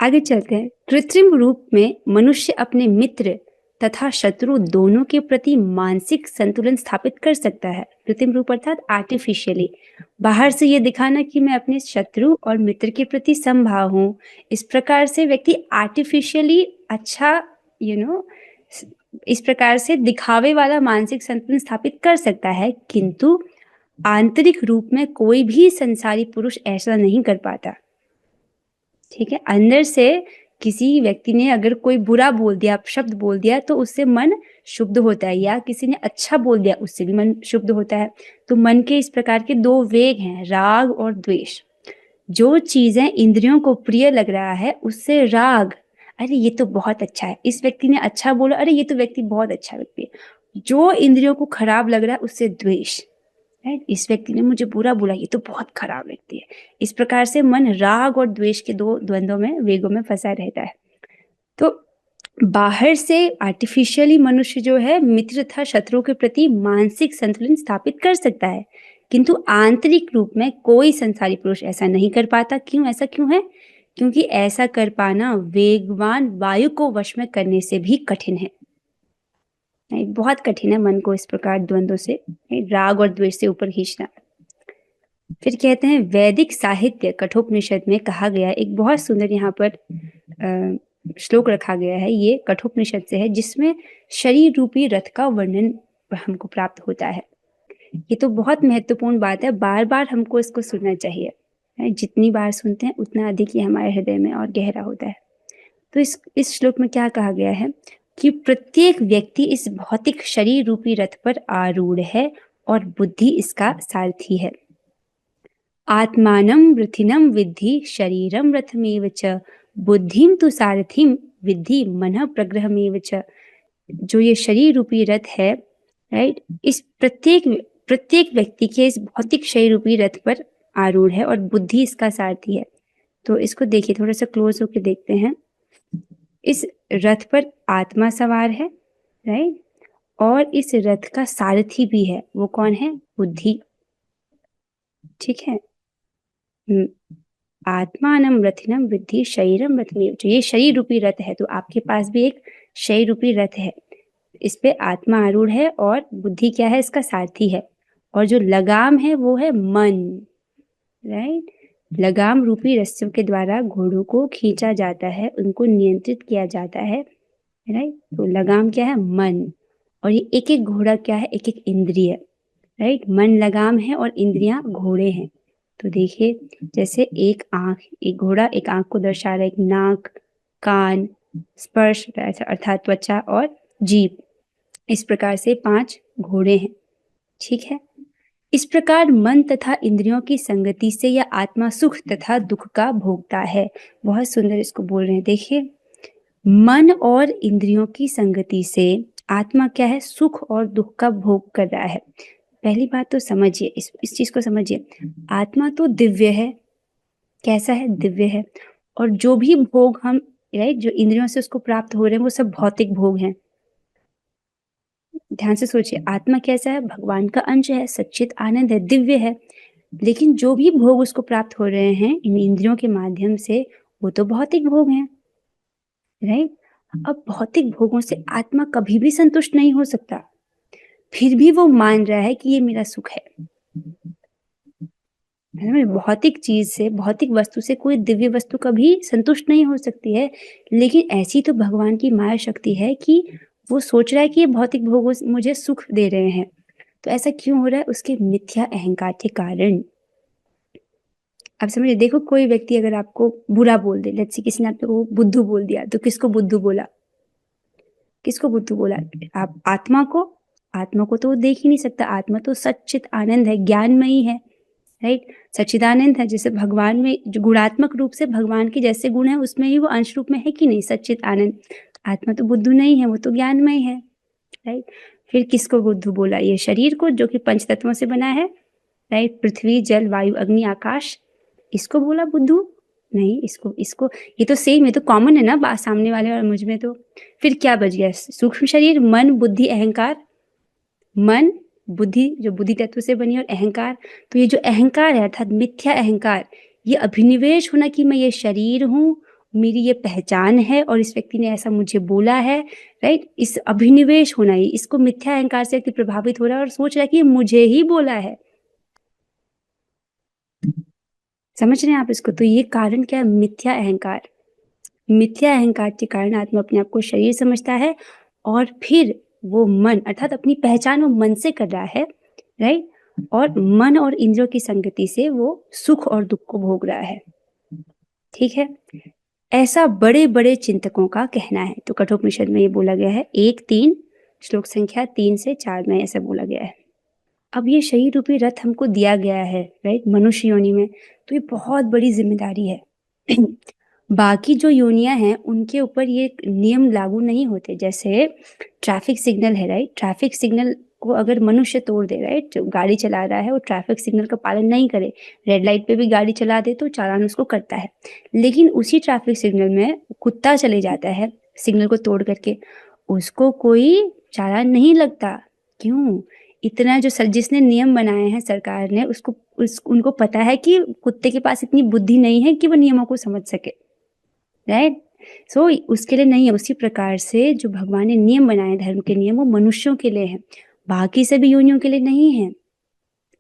आगे चलते हैं। कृत्रिम रूप में मनुष्य अपने मित्र तथा शत्रु दोनों के प्रति मानसिक संतुलन स्थापित कर सकता है। कृत्रिम रूप अर्थात आर्टिफिशियली, बाहर से ये दिखाना कि मैं अपने शत्रु और मित्र के प्रति समभाव हूँ। इस प्रकार से व्यक्ति आर्टिफिशियली अच्छा इस प्रकार से दिखावे वाला मानसिक संतुलन स्थापित कर सकता है, किंतु आंतरिक रूप में कोई भी संसारी पुरुष ऐसा नहीं कर पाता। ठीक है, अंदर से किसी व्यक्ति ने अगर कोई बुरा बोल दिया, शब्द बोल दिया, तो उससे मन शुद्ध होता है, या किसी ने अच्छा बोल दिया उससे भी मन शुद्ध होता है। तो मन के इस प्रकार के दो वेग हैं, राग और द्वेष। जो चीजें इंद्रियों को प्रिय लग रहा है उससे राग, अरे ये तो बहुत अच्छा है, इस व्यक्ति ने अच्छा बोला, अरे ये तो व्यक्ति बहुत अच्छा व्यक्ति है। जो इंद्रियों को खराब लग रहा है उससे द्वेष, इस व्यक्ति ने मुझे बुरा बोला, ये तो बहुत खराब व्यक्ति है। इस प्रकार से मन राग और द्वेष के दो द्वंद्वों में, वेगों में फंसा रहता है। तो बाहर से आर्टिफिशियली मनुष्य जो है मित्र तथा शत्रुओं के प्रति मानसिक संतुलन स्थापित कर सकता है, किंतु आंतरिक रूप में कोई संसारी पुरुष ऐसा नहीं कर पाता। क्यों? ऐसा क्यों है? क्योंकि ऐसा कर पाना वेगवान वायु को वश में करने से भी कठिन है। बहुत कठिन है मन को इस प्रकार द्वंद्वों से, राग और द्वेष से ऊपर खींचना। फिर कहते हैं वैदिक साहित्य कठोपनिषद में कहा गया, एक बहुत सुंदर यहाँ पर श्लोक रखा गया है, ये कठोपनिषद से है, जिसमें शरीर रूपी रथ का वर्णन हमको प्राप्त होता है। ये तो बहुत महत्वपूर्ण बात है, बार बार हमको इसको सुनना चाहिए। जितनी बार सुनते हैं उतना अधिक ये हमारे हृदय में और गहरा होता है। तो इस श्लोक में क्या कहा गया है कि प्रत्येक व्यक्ति इस भौतिक शरीर रूपी रथ पर आरूढ़ है और बुद्धि इसका सारथी है। आत्मानं रथिनं विद्धि शरीरं रथमेव च बुद्धिं तु सारथिं विद्धि मनः प्रग्रहमेव च। जो ये शरीर रूपी रथ है, राइट, इस प्रत्येक व्यक्ति के इस भौतिक शरीर रूपी रथ पर आरूढ़ है और बुद्धि इसका सारथी है। तो इसको देखिए, थोड़ा सा क्लोज होकर देखते हैं। इस रथ पर आत्मा सवार है, राइट, और इस रथ का सारथी भी है। वो कौन है? बुद्धि। ठीक है, आत्मानं रथिनं विद्धि शरीरं रथमेव च। ये शरीर रूपी रथ है, तो आपके पास भी एक शरीर रूपी रथ है, इस पे आत्मा आरूढ़ है और बुद्धि क्या है? इसका सारथी है। और जो लगाम है वो है मन, राइट। लगाम रूपी रस्सियों के द्वारा घोड़ों को खींचा जाता है, उनको नियंत्रित किया जाता है, राइट। तो लगाम क्या है? मन। और ये एक एक घोड़ा क्या है? एक एक इंद्रिय, राइट। मन लगाम है और इंद्रियां घोड़े हैं। तो देखिए, जैसे एक आंख, एक घोड़ा एक आंख को दर्शा रहा है, एक नाक, कान, स्पर्श अर्थात त्वचा और जीभ, इस प्रकार से 5 घोड़े हैं। ठीक है, इस प्रकार मन तथा इंद्रियों की संगति से यह आत्मा सुख तथा दुख का भोगता है। बहुत सुंदर इसको बोल रहे हैं, देखिए, मन और इंद्रियों की संगति से आत्मा क्या है? सुख और दुख का भोग कर रहा है। पहली बात तो समझिए, इस चीज को समझिए, आत्मा तो दिव्य है। कैसा है? दिव्य है। और जो भी भोग हम, राइट, जो इंद्रियों से उसको प्राप्त हो रहे हैं वो सब भौतिक भोग हैं। ध्यान से सोचिए, आत्मा कैसा है? भगवान का अंश है, सच्चित आनंद है, दिव्य है। लेकिन जो भी भोग उसको प्राप्त हो रहे हैं इन इंद्रियों के माध्यम से, वो तो भौतिक भोग हैं, राइट। अब भौतिक भोगों से आत्मा कभी भी संतुष्ट नहीं हो सकता, फिर भी वो मान रहा है कि ये मेरा सुख है ना? भौतिक चीज से, भौतिक वस्तु से कोई दिव्य वस्तु कभी संतुष्ट नहीं हो सकती है। लेकिन ऐसी तो भगवान की माया शक्ति है कि वो सोच रहा है कि ये भौतिक भोग मुझे सुख दे रहे हैं। तो ऐसा क्यों हो रहा है? उसके मिथ्या अहंकार के कारण। अब समझिए, देखो कोई व्यक्ति अगर आपको बुरा बोल दे, लेट्स से किसी ने आपको बुद्धू बोल दिया, तो किसको बुद्धू बोला? किसको बुद्धू बोला? आप आत्मा को। आत्मा को तो वो देख ही नहीं सकता। आत्मा तो सच्चित आनंद है, ज्ञानमयी है, राइट। सच्चिदानंद है। जैसे भगवान में जो गुणात्मक रूप से भगवान के जैसे गुण है, उसमें ही वो अंश रूप में है कि नहीं? सच्चित आनंद। आत्मा तो बुद्धू नहीं है, वो तो ज्ञानमय है, राइट। फिर किसको बुद्धू बोला? ये शरीर को, जो कि पंच तत्वों से बना है, राइट। पृथ्वी, जल, वायु, अग्नि, आकाश, इसको बोला बुद्धू? नहीं, इसको ये तो सेम, ये तो कॉमन है ना बात सामने वाले और मुझ में। तो फिर क्या बच गया? सूक्ष्म शरीर, मन, बुद्धि, अहंकार। मन, बुद्धि जो बुद्धि तत्व से बनी, और अहंकार। तो ये जो अहंकार है अर्थात मिथ्या अहंकार, ये अभिनिवेश होना कि मैं ये शरीर हूँ, मेरी ये पहचान है और इस व्यक्ति ने ऐसा मुझे बोला है, राइट। इस अभिनिवेश होना ही, इसको मिथ्या अहंकार से व्यक्ति प्रभावित हो रहा है और सोच रहा है कि ये मुझे ही बोला है। समझ रहे हैं आप इसको? तो ये कारण क्या है? मिथ्या अहंकार। मिथ्या अहंकार के कारण आत्मा अपने आप को शरीर समझता है, और फिर वो मन अर्थात अपनी पहचान वो मन से कर रहा है, राइट। और मन और इंद्रियों की संगति से वो सुख और दुख को भोग रहा है, ठीक है। ऐसा बड़े बड़े चिंतकों का कहना है। तो कठोपनिषद में ये बोला गया है, 1-3 श्लोक संख्या 3 से 4 में ऐसा बोला गया है। अब ये शरीर रूपी रथ हमको दिया गया है, राइट, मनुष्य योनि में, तो ये बहुत बड़ी जिम्मेदारी है। बाकी जो योनियां हैं उनके ऊपर ये नियम लागू नहीं होते। जैसे ट्रैफिक सिग्नल है, राइट। ट्रैफिक सिग्नल को अगर मनुष्य तोड़ दे, राइट, जो गाड़ी चला रहा है वो ट्रैफिक सिग्नल का पालन नहीं करे, रेड लाइट पे भी गाड़ी चला दे तो चालान उसको करता है। लेकिन उसी ट्रैफिक सिग्नल में कुत्ता चले जाता है सिग्नल को तोड़ करके, उसको कोई चालान नहीं लगता। क्यों? इतना जो जिसने नियम बनाए हैं सरकार ने, उनको पता है कि कुत्ते के पास इतनी बुद्धि नहीं है कि वो नियमों को समझ सके, राइट। सो उसके लिए नहीं है। उसी प्रकार से जो भगवान ने नियम बनाए, धर्म के नियम, वो मनुष्यों के लिए हैं, बाकी सभी योनियों के लिए नहीं है,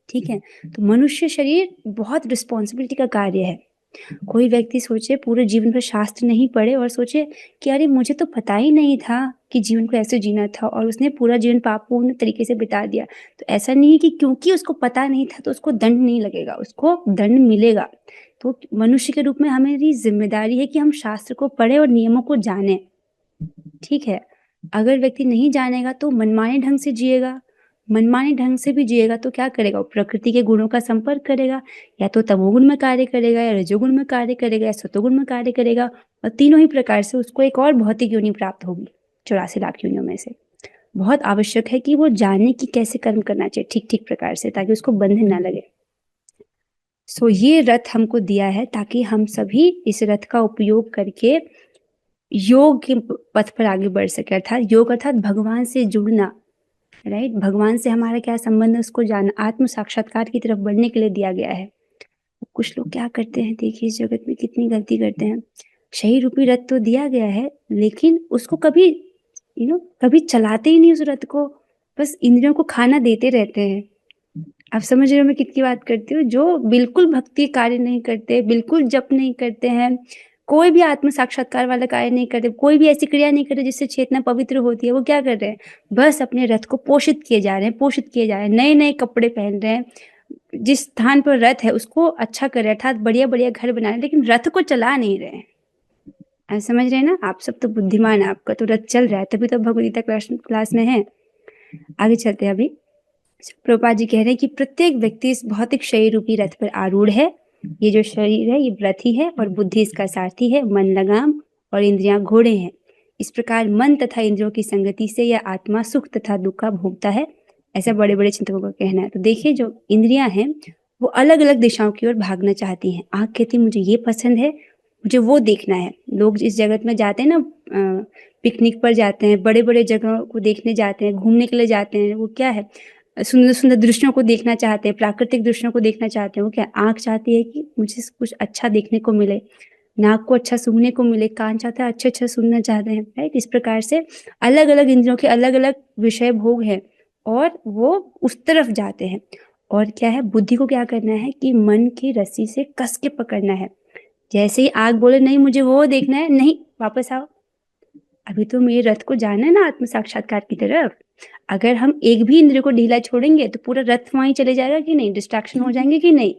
ठीक है। तो मनुष्य शरीर बहुत रिस्पॉन्सिबिलिटी का कार्य है। कोई व्यक्ति सोचे पूरे जीवन भर शास्त्र नहीं पढ़े और सोचे कि अरे मुझे तो पता ही नहीं था कि जीवन को ऐसे जीना था, और उसने पूरा जीवन पापपूर्ण तरीके से बिता दिया। तो ऐसा नहीं है कि क्योंकि उसको पता नहीं था तो उसको दंड नहीं लगेगा, उसको दंड मिलेगा। तो मनुष्य के रूप में हमारी जिम्मेदारी है कि हम शास्त्र को पढ़े और नियमों को जाने, ठीक है। अगर व्यक्ति नहीं जानेगा तो मनमाने ढंग से जिएगा। मनमाने ढंग से भी जिएगा तो क्या करेगा? वो प्रकृति के गुणों का संपर्क करेगा, या तो तमोगुण में कार्य करेगा, या रजोगुण में कार्य करेगा, या सतोगुण में कार्य करेगा, और तीनों ही प्रकार से उसको एक और भौतिक योनि प्राप्त होगी 84 लाख योनियों में से। बहुत आवश्यक है कि वो जाने कि कैसे कर्म करना चाहिए ठीक ठीक प्रकार से, ताकि उसको बंधन ना लगे। सो ये रथ हमको दिया है ताकि हम सभी इस रथ का उपयोग करके योग के पथ पर आगे बढ़ सके। अर्थात योग अर्थात भगवान से जुड़ना, राइट। भगवान से हमारा क्या संबंध है उसको जानना, आत्म साक्षात्कार की तरफ बढ़ने के लिए दिया गया है। कुछ लोग क्या करते हैं, देखिए इस जगत में कितनी गलती करते हैं। शरीर रूपी रथ तो दिया गया है, लेकिन उसको कभी कभी चलाते ही नहीं उस रथ को, बस इंद्रियों को खाना देते रहते हैं। आप समझ रहे हो मैं कितनी बात करती हूँ? जो बिल्कुल भक्ति कार्य नहीं करते, बिल्कुल जप नहीं करते हैं, कोई भी आत्म साक्षात्कार वाला कार्य नहीं करते, कोई भी ऐसी क्रिया नहीं करते जिससे चेतना पवित्र होती है, वो क्या कर रहे हैं? बस अपने रथ को पोषित किए जा रहे हैं, पोषित किए जा रहे हैं, नए नए कपड़े पहन रहे हैं, जिस स्थान पर रथ है उसको अच्छा कर रहे हैं, अर्थात बढ़िया बढ़िया घर बना रहे हैं, लेकिन रथ को चला नहीं रहे हैं। आप समझ रहे हैं ना? आप सब तो बुद्धिमान है, आपका तो रथ चल रहा है, तभी तो भगवद गीता क्लास में है। आगे चलते हैं। अभी प्रभुपाद जी कह रहे हैं कि प्रत्येक व्यक्ति इस भौतिक शरीर रूपी रथ पर आरूढ़ है। ये जो शरीर है ये रथी है और बुद्धि इसका सारथी है, मन लगाम और इंद्रियां घोड़े हैं। इस प्रकार मन तथा इंद्रियों की संगति से यह आत्मा सुख तथा दुख का भोगता है। ऐसा बड़े बड़े चिंतकों का कहना है। तो देखिए जो इंद्रियां हैं वो अलग अलग दिशाओं की ओर भागना चाहती हैं। आंख कहती है मुझे ये पसंद है, मुझे वो देखना है। लोग इस जगत में जाते हैं ना, पिकनिक पर जाते हैं, बड़े बड़े जगहों को देखने जाते हैं, घूमने के लिए जाते हैं। वो क्या है, सुंदर सुंदर दृश्यों को देखना चाहते हैं, प्राकृतिक दृश्यों को देखना चाहते हैं। वो क्या, आंख चाहती है कि मुझे कुछ अच्छा देखने को मिले, नाक को अच्छा सूंघने को मिले, कान चाहता है अच्छा अच्छा सुनना चाहते हैं, राइट। इस प्रकार से अलग अलग इंद्रियों के अलग अलग विषय भोग हैं और वो उस तरफ जाते हैं। और क्या है, बुद्धि को क्या करना है कि मन की रस्सी से कस के पकड़ना है। जैसे ही आग बोले नहीं मुझे वो देखना है, नहीं वापस आओ, अभी तो मेरे रथ को जाना है ना आत्म साक्षात्कार की तरफ। अगर हम एक भी इंद्रिय को ढीला छोड़ेंगे तो पूरा रथ वहीं चले जाएगा कि नहीं, डिस्ट्रैक्शन हो जाएंगे कि नहीं।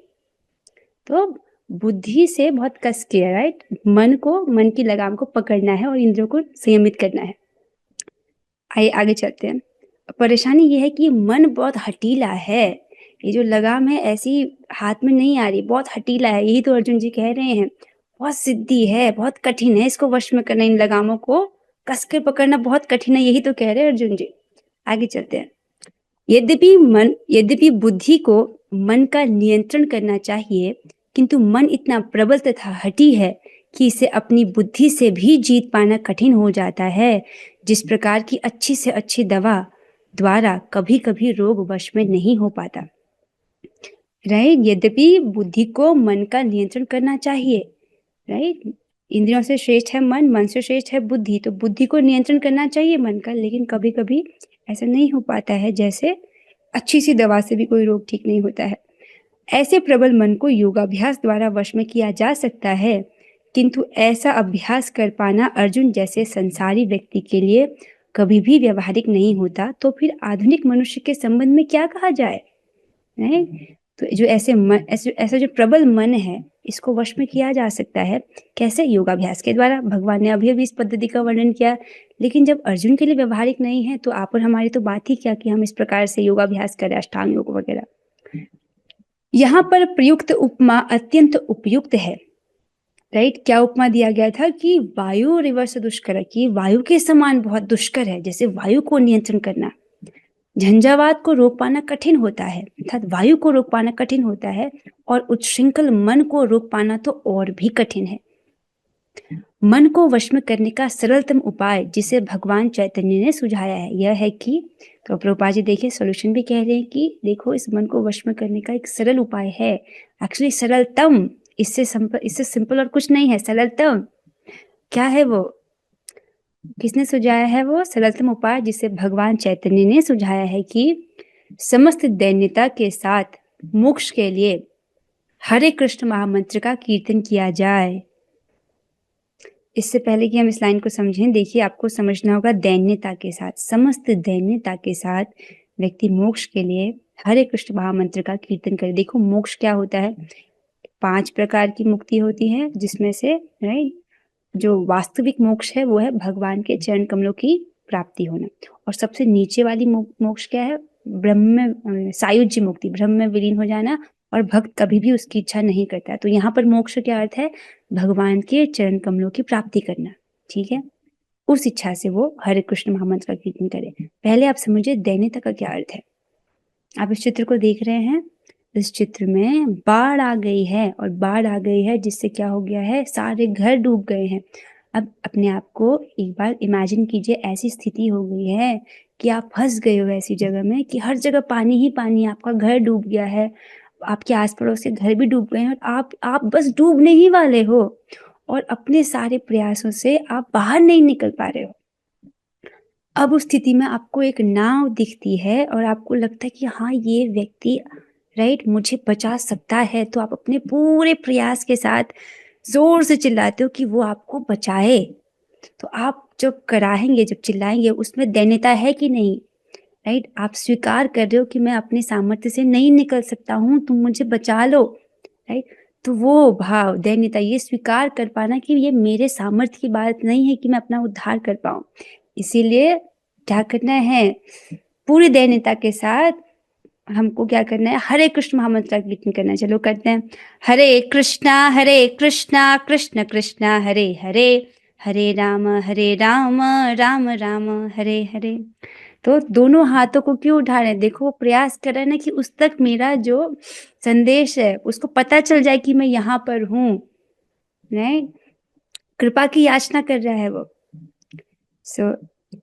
तो बुद्धि से बहुत कस के, राइट, मन को, मन की लगाम को पकड़ना है और इंद्रियों को संयमित करना है। आइए आगे चलते हैं। परेशानी ये है कि मन बहुत हटीला है। ये जो लगाम है ऐसी हाथ में नहीं आ रही, बहुत हटीला है। यही तो अर्जुन जी कह रहे हैं, बहुत जिद्दी है, बहुत कठिन है इसको वश में करना, इन लगामों को कस के पकड़ना बहुत कठिन है। यही तो कह रहे हैं अर्जुन जी। आगे चलते हैं। यद्यपि बुद्धि को मन का नियंत्रण करना चाहिए, किंतु मन इतना प्रबल तथा हठी है कि इसे अपनी बुद्धि से भी जीत पाना कठिन हो जाता है। जिस प्रकार की अच्छी से अच्छी दवा द्वारा कभी कभी रोग वश में नहीं हो पाता, राइट। यद्यपि बुद्धि को मन का नियंत्रण करना चाहिए, राइट। इंद्रियों से श्रेष्ठ है मन, मन से श्रेष्ठ है बुद्धि, तो बुद्धि को नियंत्रण करना चाहिए मन का, लेकिन कभी कभी ऐसा नहीं हो पाता है। जैसे अच्छी सी दवा से भी कोई रोग ठीक नहीं होता है। ऐसे प्रबल मन को योगाभ्यास द्वारा वश में किया जा सकता है, किंतु ऐसा अभ्यास कर पाना अर्जुन जैसे संसारी व्यक्ति के लिए कभी भी व्यवहारिक नहीं होता। तो फिर आधुनिक मनुष्य के संबंध में क्या कहा जाए, नहीं। तो जो ऐसा जो प्रबल मन है इसको वश में किया जा सकता है कैसे, योगाभ्यास के द्वारा। भगवान ने अभी अभी इस पद्धति का वर्णन किया, लेकिन जब अर्जुन के लिए व्यवहारिक नहीं है तो आप और हमारी तो बात ही क्या कि हम इस प्रकार से योगाभ्यास करें, अष्टांग योग वगैरह। यहाँ पर प्रयुक्त उपमा अत्यंत उपयुक्त है, राइट। क्या उपमा दिया गया था कि वायु रिवर्स दुष्कर, की वायु के समान बहुत दुष्कर है। जैसे वायु को नियंत्रण करना, झंझावात को रोक पाना कठिन होता है, अर्थात वायु को रोक पाना कठिन होता है, और उच्छृंखल मन को रोक पाना तो और भी कठिन है। मन को वश में करने का सरलतम उपाय जिसे भगवान चैतन्य ने सुझाया है यह है कि, तो प्रभुपाद जी देखिए सॉल्यूशन भी कह रहे हैं कि देखो इस मन को वश में करने का एक सरल उपाय है, एक्चुअली सरलतम, इससे सिंपल और कुछ नहीं है, सरलतम। क्या है वो, किसने सुझाया है वो सरलतम उपाय जिसे भगवान चैतन्य ने सुझाया है कि समस्त दैन्यता के साथ मोक्ष के लिए हरे कृष्ण महामंत्र का कीर्तन किया जाए। इससे पहले कि हम इस लाइन को समझें, देखिए आपको समझना होगा दैन्यता के साथ, समस्त दैन्यता के साथ व्यक्ति मोक्ष के लिए हरे कृष्ण महामंत्र का कीर्तन करे। देखो मोक्ष क्या होता है, 5 प्रकार की मुक्ति होती है, जिसमें से, राइट, जो वास्तविक मोक्ष है वो है भगवान के चरण कमलों की प्राप्ति होना। और सबसे नीचे वाली मोक्ष क्या है, ब्रह्म सायुज्य मुक्ति, ब्रह्म में विलीन हो जाना, और भक्त कभी भी उसकी इच्छा नहीं करता। तो यहाँ पर मोक्ष क्या अर्थ है, भगवान के चरण कमलों की प्राप्ति करना, ठीक है। उस इच्छा से वो हरे कृष्ण महामंत्र का कीर्तन करे। पहले आप समझिए दैन्यता का क्या अर्थ है। आप इस चित्र को देख रहे हैं, इस चित्र में बाढ़ आ गई है, और बाढ़ आ गई है जिससे क्या हो गया है, सारे घर डूब गए हैं। अब अपने आप को एक बार इमेजिन कीजिए, ऐसी स्थिति हो गई है कि आप फंस गए हो ऐसी जगह में कि हर जगह पानी ही पानी, आपका घर डूब गया है, आपके आस पड़ोस के घर भी डूब गए हैं, और आप बस डूबने ही वाले हो, और अपने सारे प्रयासों से आप बाहर नहीं निकल पा रहे हो। अब उस स्थिति में आपको एक नाव दिखती है और आपको लगता है कि हाँ ये व्यक्ति, राइट, मुझे बचा सकता है। तो आप अपने पूरे प्रयास के साथ जोर से चिल्लाते हो कि वो आपको बचाए। तो आप जब कराहेंगे, जब चिल्लाएंगे, उसमें दैन्यता है कि नहीं, राइट। आप स्वीकार कर रहे हो कि मैं अपने सामर्थ्य से नहीं निकल सकता हूँ, तुम मुझे बचा लो, राइट। तो वो भाव दैन्यता, ये स्वीकार कर पाना कि ये मेरे सामर्थ्य की बात नहीं है कि मैं अपना उद्धार कर पाऊं। इसीलिए क्या करना है, पूरी दैन्यता के साथ हमको क्या करना है, हरे कृष्ण महामंत्र का कीर्तन करना है। चलो करते हैं। हरे कृष्णा कृष्ण कृष्णा हरे हरे, हरे राम राम राम हरे हरे। तो दोनों हाथों को क्यों उठा रहे हैं? देखो वो प्रयास कर रहे हैं ना कि उस तक मेरा जो संदेश है उसको पता चल जाए कि मैं यहाँ पर हूँ, नहीं? कृपा की याचना कर रहा है वो। सो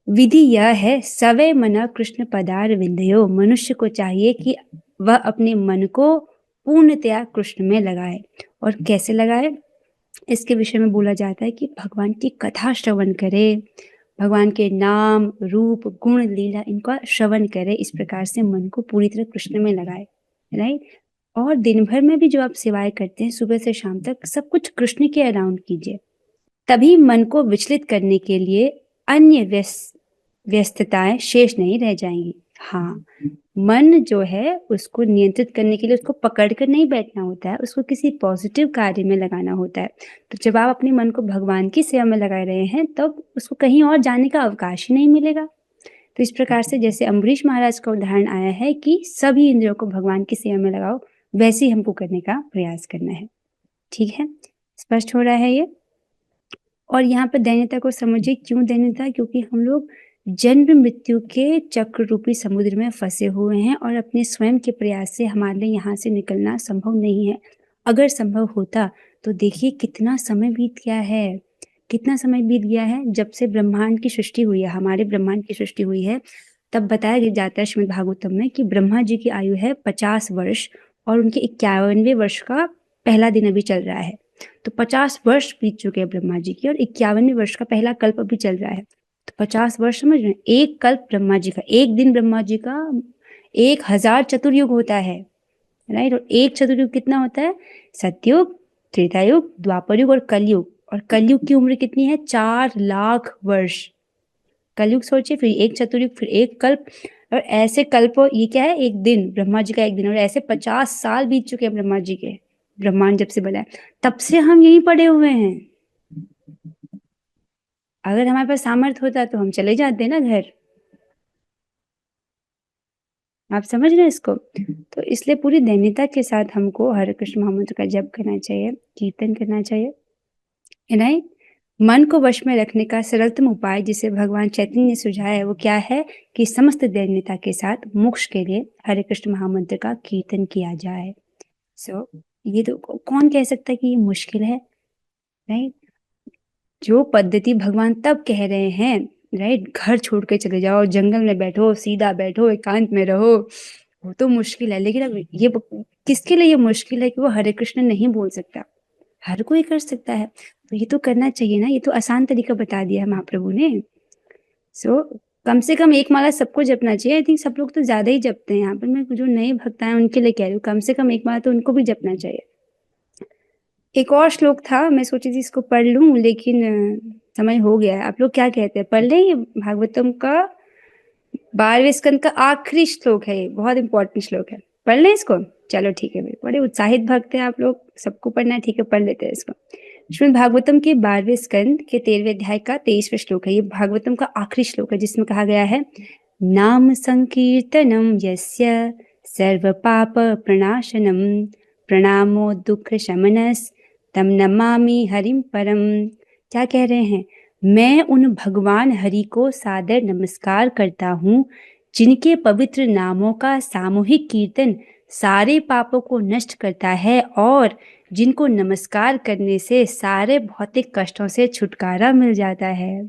विधि यह है, सवै मना कृष्ण पदार विंदयो। मनुष्य को चाहिए कि वह अपने मन को पूर्णतया कृष्ण में लगाए। और कैसे लगाए, इसके विषय में बोला जाता है कि भगवान की कथा श्रवण करे, भगवान के नाम, रूप, गुण, लीला इनका श्रवण करे। इस प्रकार से मन को पूरी तरह कृष्ण में लगाए, राइट। और दिन भर में भी जो आप सेवाएं करते हैं, सुबह से शाम तक सब कुछ कृष्ण के अराउंड कीजिए। तभी मन को विचलित करने के लिए अन्य व्यस्तताएं शेष नहीं रह जाएंगी। हाँ, मन जो है उसको नियंत्रित करने के लिए उसको पकड़ कर नहीं बैठना होता है, उसको किसी पॉजिटिव कार्य में लगाना होता है। तो जब आप अपने मन को भगवान की सेवा में लगा रहे हैं तब उसको कहीं और जाने का अवकाश ही नहीं मिलेगा। तो इस प्रकार से जैसे अम्बरीश महाराज का उदाहरण आया है कि सभी इंद्रियों को भगवान की सेवा में लगाओ, वैसे ही हमको करने का प्रयास करना है। ठीक है, स्पष्ट हो रहा है ये? और यहाँ पर दैन्यता को समझिए। क्यों दैन्यता? क्योंकि हम लोग जन्म मृत्यु के चक्र रूपी समुद्र में फंसे हुए हैं और अपने स्वयं के प्रयास से हमारे लिए यहाँ से निकलना संभव नहीं है। अगर संभव होता तो देखिए कितना समय बीत गया है, कितना समय बीत गया है। जब से ब्रह्मांड की सृष्टि हुई है, हमारे ब्रह्मांड की सृष्टि हुई है, तब बताया जाता है श्रीमद् भागवतम में कि ब्रह्मा जी की आयु है 50 वर्ष और उनके 51वें वर्ष का पहला दिन अभी चल रहा है। तो 50 वर्ष बीत चुके हैं ब्रह्मा जी की और 51वें वर्ष का पहला कल्प अभी चल रहा है। तो 50 वर्ष समझ रहे हैं? एक कल्प ब्रह्मा जी का, एक दिन ब्रह्मा जी का 1000 चतुर्युग होता है, राइट। और एक चतुर्युग कितना होता है? सतयुग, त्रेतायुग, द्वापरयुग और कलयुग। और कलयुग की उम्र कितनी है? 4 लाख वर्ष। कलयुग सोचिए, फिर एक चतुर्युग, फिर एक कल्प, और ऐसे कल्प, ये क्या है? एक दिन, ब्रह्मा जी का एक दिन। और ऐसे 50 साल बीत चुके हैं ब्रह्मा जी के। ब्रह्मांड जब से बना है तब से हम यहीं पड़े हुए हैं। अगर हमारे पास सामर्थ्य होता तो हम चले जाते ना घर। आप समझ रहे हैं इसको? तो इसलिए पूरी दैन्यता के साथ हमको हरे कृष्ण महामंत्र का जप करना चाहिए, कीर्तन करना चाहिए, राइट। मन को वश में रखने का सरलतम उपाय जिसे भगवान चैतन्य ने सुझाया है वो क्या है कि समस्त दैन्यता के साथ मोक्ष के लिए हरे कृष्ण महामंत्र का कीर्तन किया जाए। सो ये तो कौन कह सकता है कि ये मुश्किल है, राइट। जो पद्धति भगवान तब कह रहे हैं, राइट, घर छोड़ के चले जाओ, जंगल में बैठो, सीधा बैठो, एकांत में रहो, वो तो मुश्किल है। लेकिन अब ये किसके लिए ये मुश्किल है कि वो हरे कृष्ण नहीं बोल सकता? हर कोई कर सकता है। तो ये तो करना चाहिए ना, ये तो आसान तरीका बता दिया है महाप्रभु ने। सो कम से कम एक माला सबको जपना चाहिए। आई थिंक सब लोग तो ज्यादा ही जपते हैं। यहाँ पर मैं जो नए भक्त हैं उनके लिए कह रही हूँ, कम से कम एक माला तो उनको भी जपना चाहिए। एक और श्लोक था, मैं सोची थी इसको पढ़ लूं, लेकिन समय हो गया है। आप लोग क्या कहते हैं, पढ़ लें? ये भागवतम का 12वें स्कंद का आखिरी श्लोक है, ये बहुत इंपॉर्टेंट श्लोक है। पढ़ लें इसको? चलो ठीक है भाई, बड़े उत्साहित भक्त हैं आप लोग, सबको पढ़ना है। ठीक है, पढ़ लेते हैं इसको। श्रीमद् भागवतम के 12वें स्कंद के 13वें अध्याय का 23वां श्लोक है। ये भागवतम का आखिरी श्लोक है जिसमें कहा गया है, नाम संकीर्तनम यस्य सर्व पाप प्रणाशनम प्रणामो दुख शमनस तम नमामि हरिम परम। क्या कह रहे हैं? मैं उन भगवान हरि को सादर नमस्कार करता हूँ जिनके पवित्र नामों का सामूहिक कीर्तन सारे पापों को नष्ट करता है और जिनको नमस्कार करने से सारे भौतिक कष्टों से छुटकारा मिल जाता है।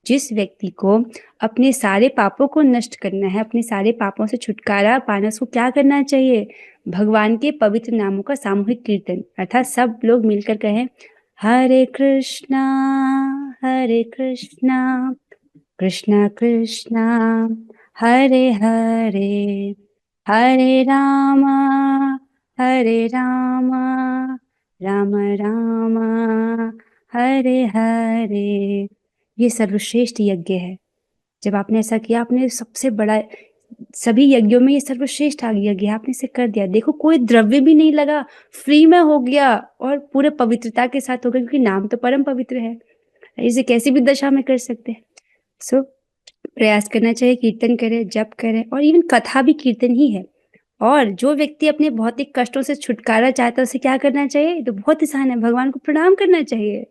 जिस व्यक्ति को अपने सारे पापों को नष्ट करना है, अपने सारे पापों से छुटकारा पाना, उसको क्या करना चाहिए? भगवान के पवित्र नामों का सामूहिक कीर्तन, अर्थात सब लोग मिलकर कहें, हरे कृष्णा कृष्णा कृष्णा हरे हरे, हरे राम राम राम हरे हरे। ये सर्वश्रेष्ठ यज्ञ है। जब आपने ऐसा किया, आपने सबसे बड़ा, सभी यज्ञों में ये सर्वश्रेष्ठ यज्ञ है, आपने इसे कर दिया। देखो, कोई द्रव्य भी नहीं लगा, फ्री में हो गया और पूरे पवित्रता के साथ हो गया, क्योंकि नाम तो परम पवित्र है। इसे कैसी भी दशा में कर सकते हैं। सो प्रयास करना चाहिए, कीर्तन करें, जप करें, और इवन कथा भी कीर्तन ही है। और जो व्यक्ति अपने भौतिक कष्टों से छुटकारा चाहता है उसे क्या करना चाहिए? तो बहुत आसान है, भगवान को प्रणाम करना चाहिए,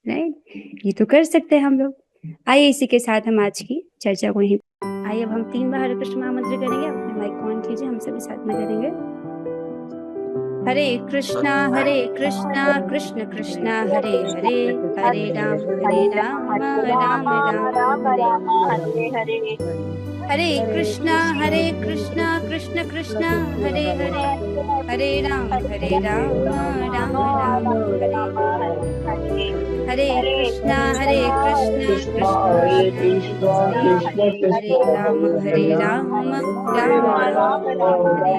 राइट। ये तो कर सकते हैं हम लोग। आइए इसी के साथ हम आज की चर्चा को यहीं आइए अब हम 3 बार हरे कृष्ण महामंत्र करेंगे। अपने माइक को ऑन कीजिए, हम सभी साथ में करेंगे। हरे कृष्णा कृष्ण कृष्णा हरे हरे, हरे राम राम राम राम हरे हरे। हरे कृष्णा कृष्ण कृष्ण हरे हरे, हरे राम राम राम हरे हरे। हरे कृष्णा कृष्ण कृष्ण हरे राम राम राम हरे।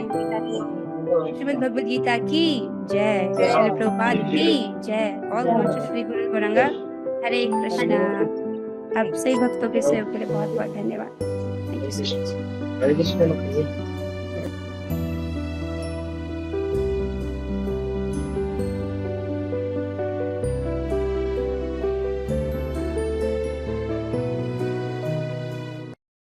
श्रीमद् भगवद गीता की जय, श्रील प्रभुपाद की जय। ऑल ग्लोरी श्री गुरु गौरांगा। हरे कृष्णा। आप सभी भक्तों के सहयोग के लिए बहुत बहुत धन्यवाद। Thank you so much.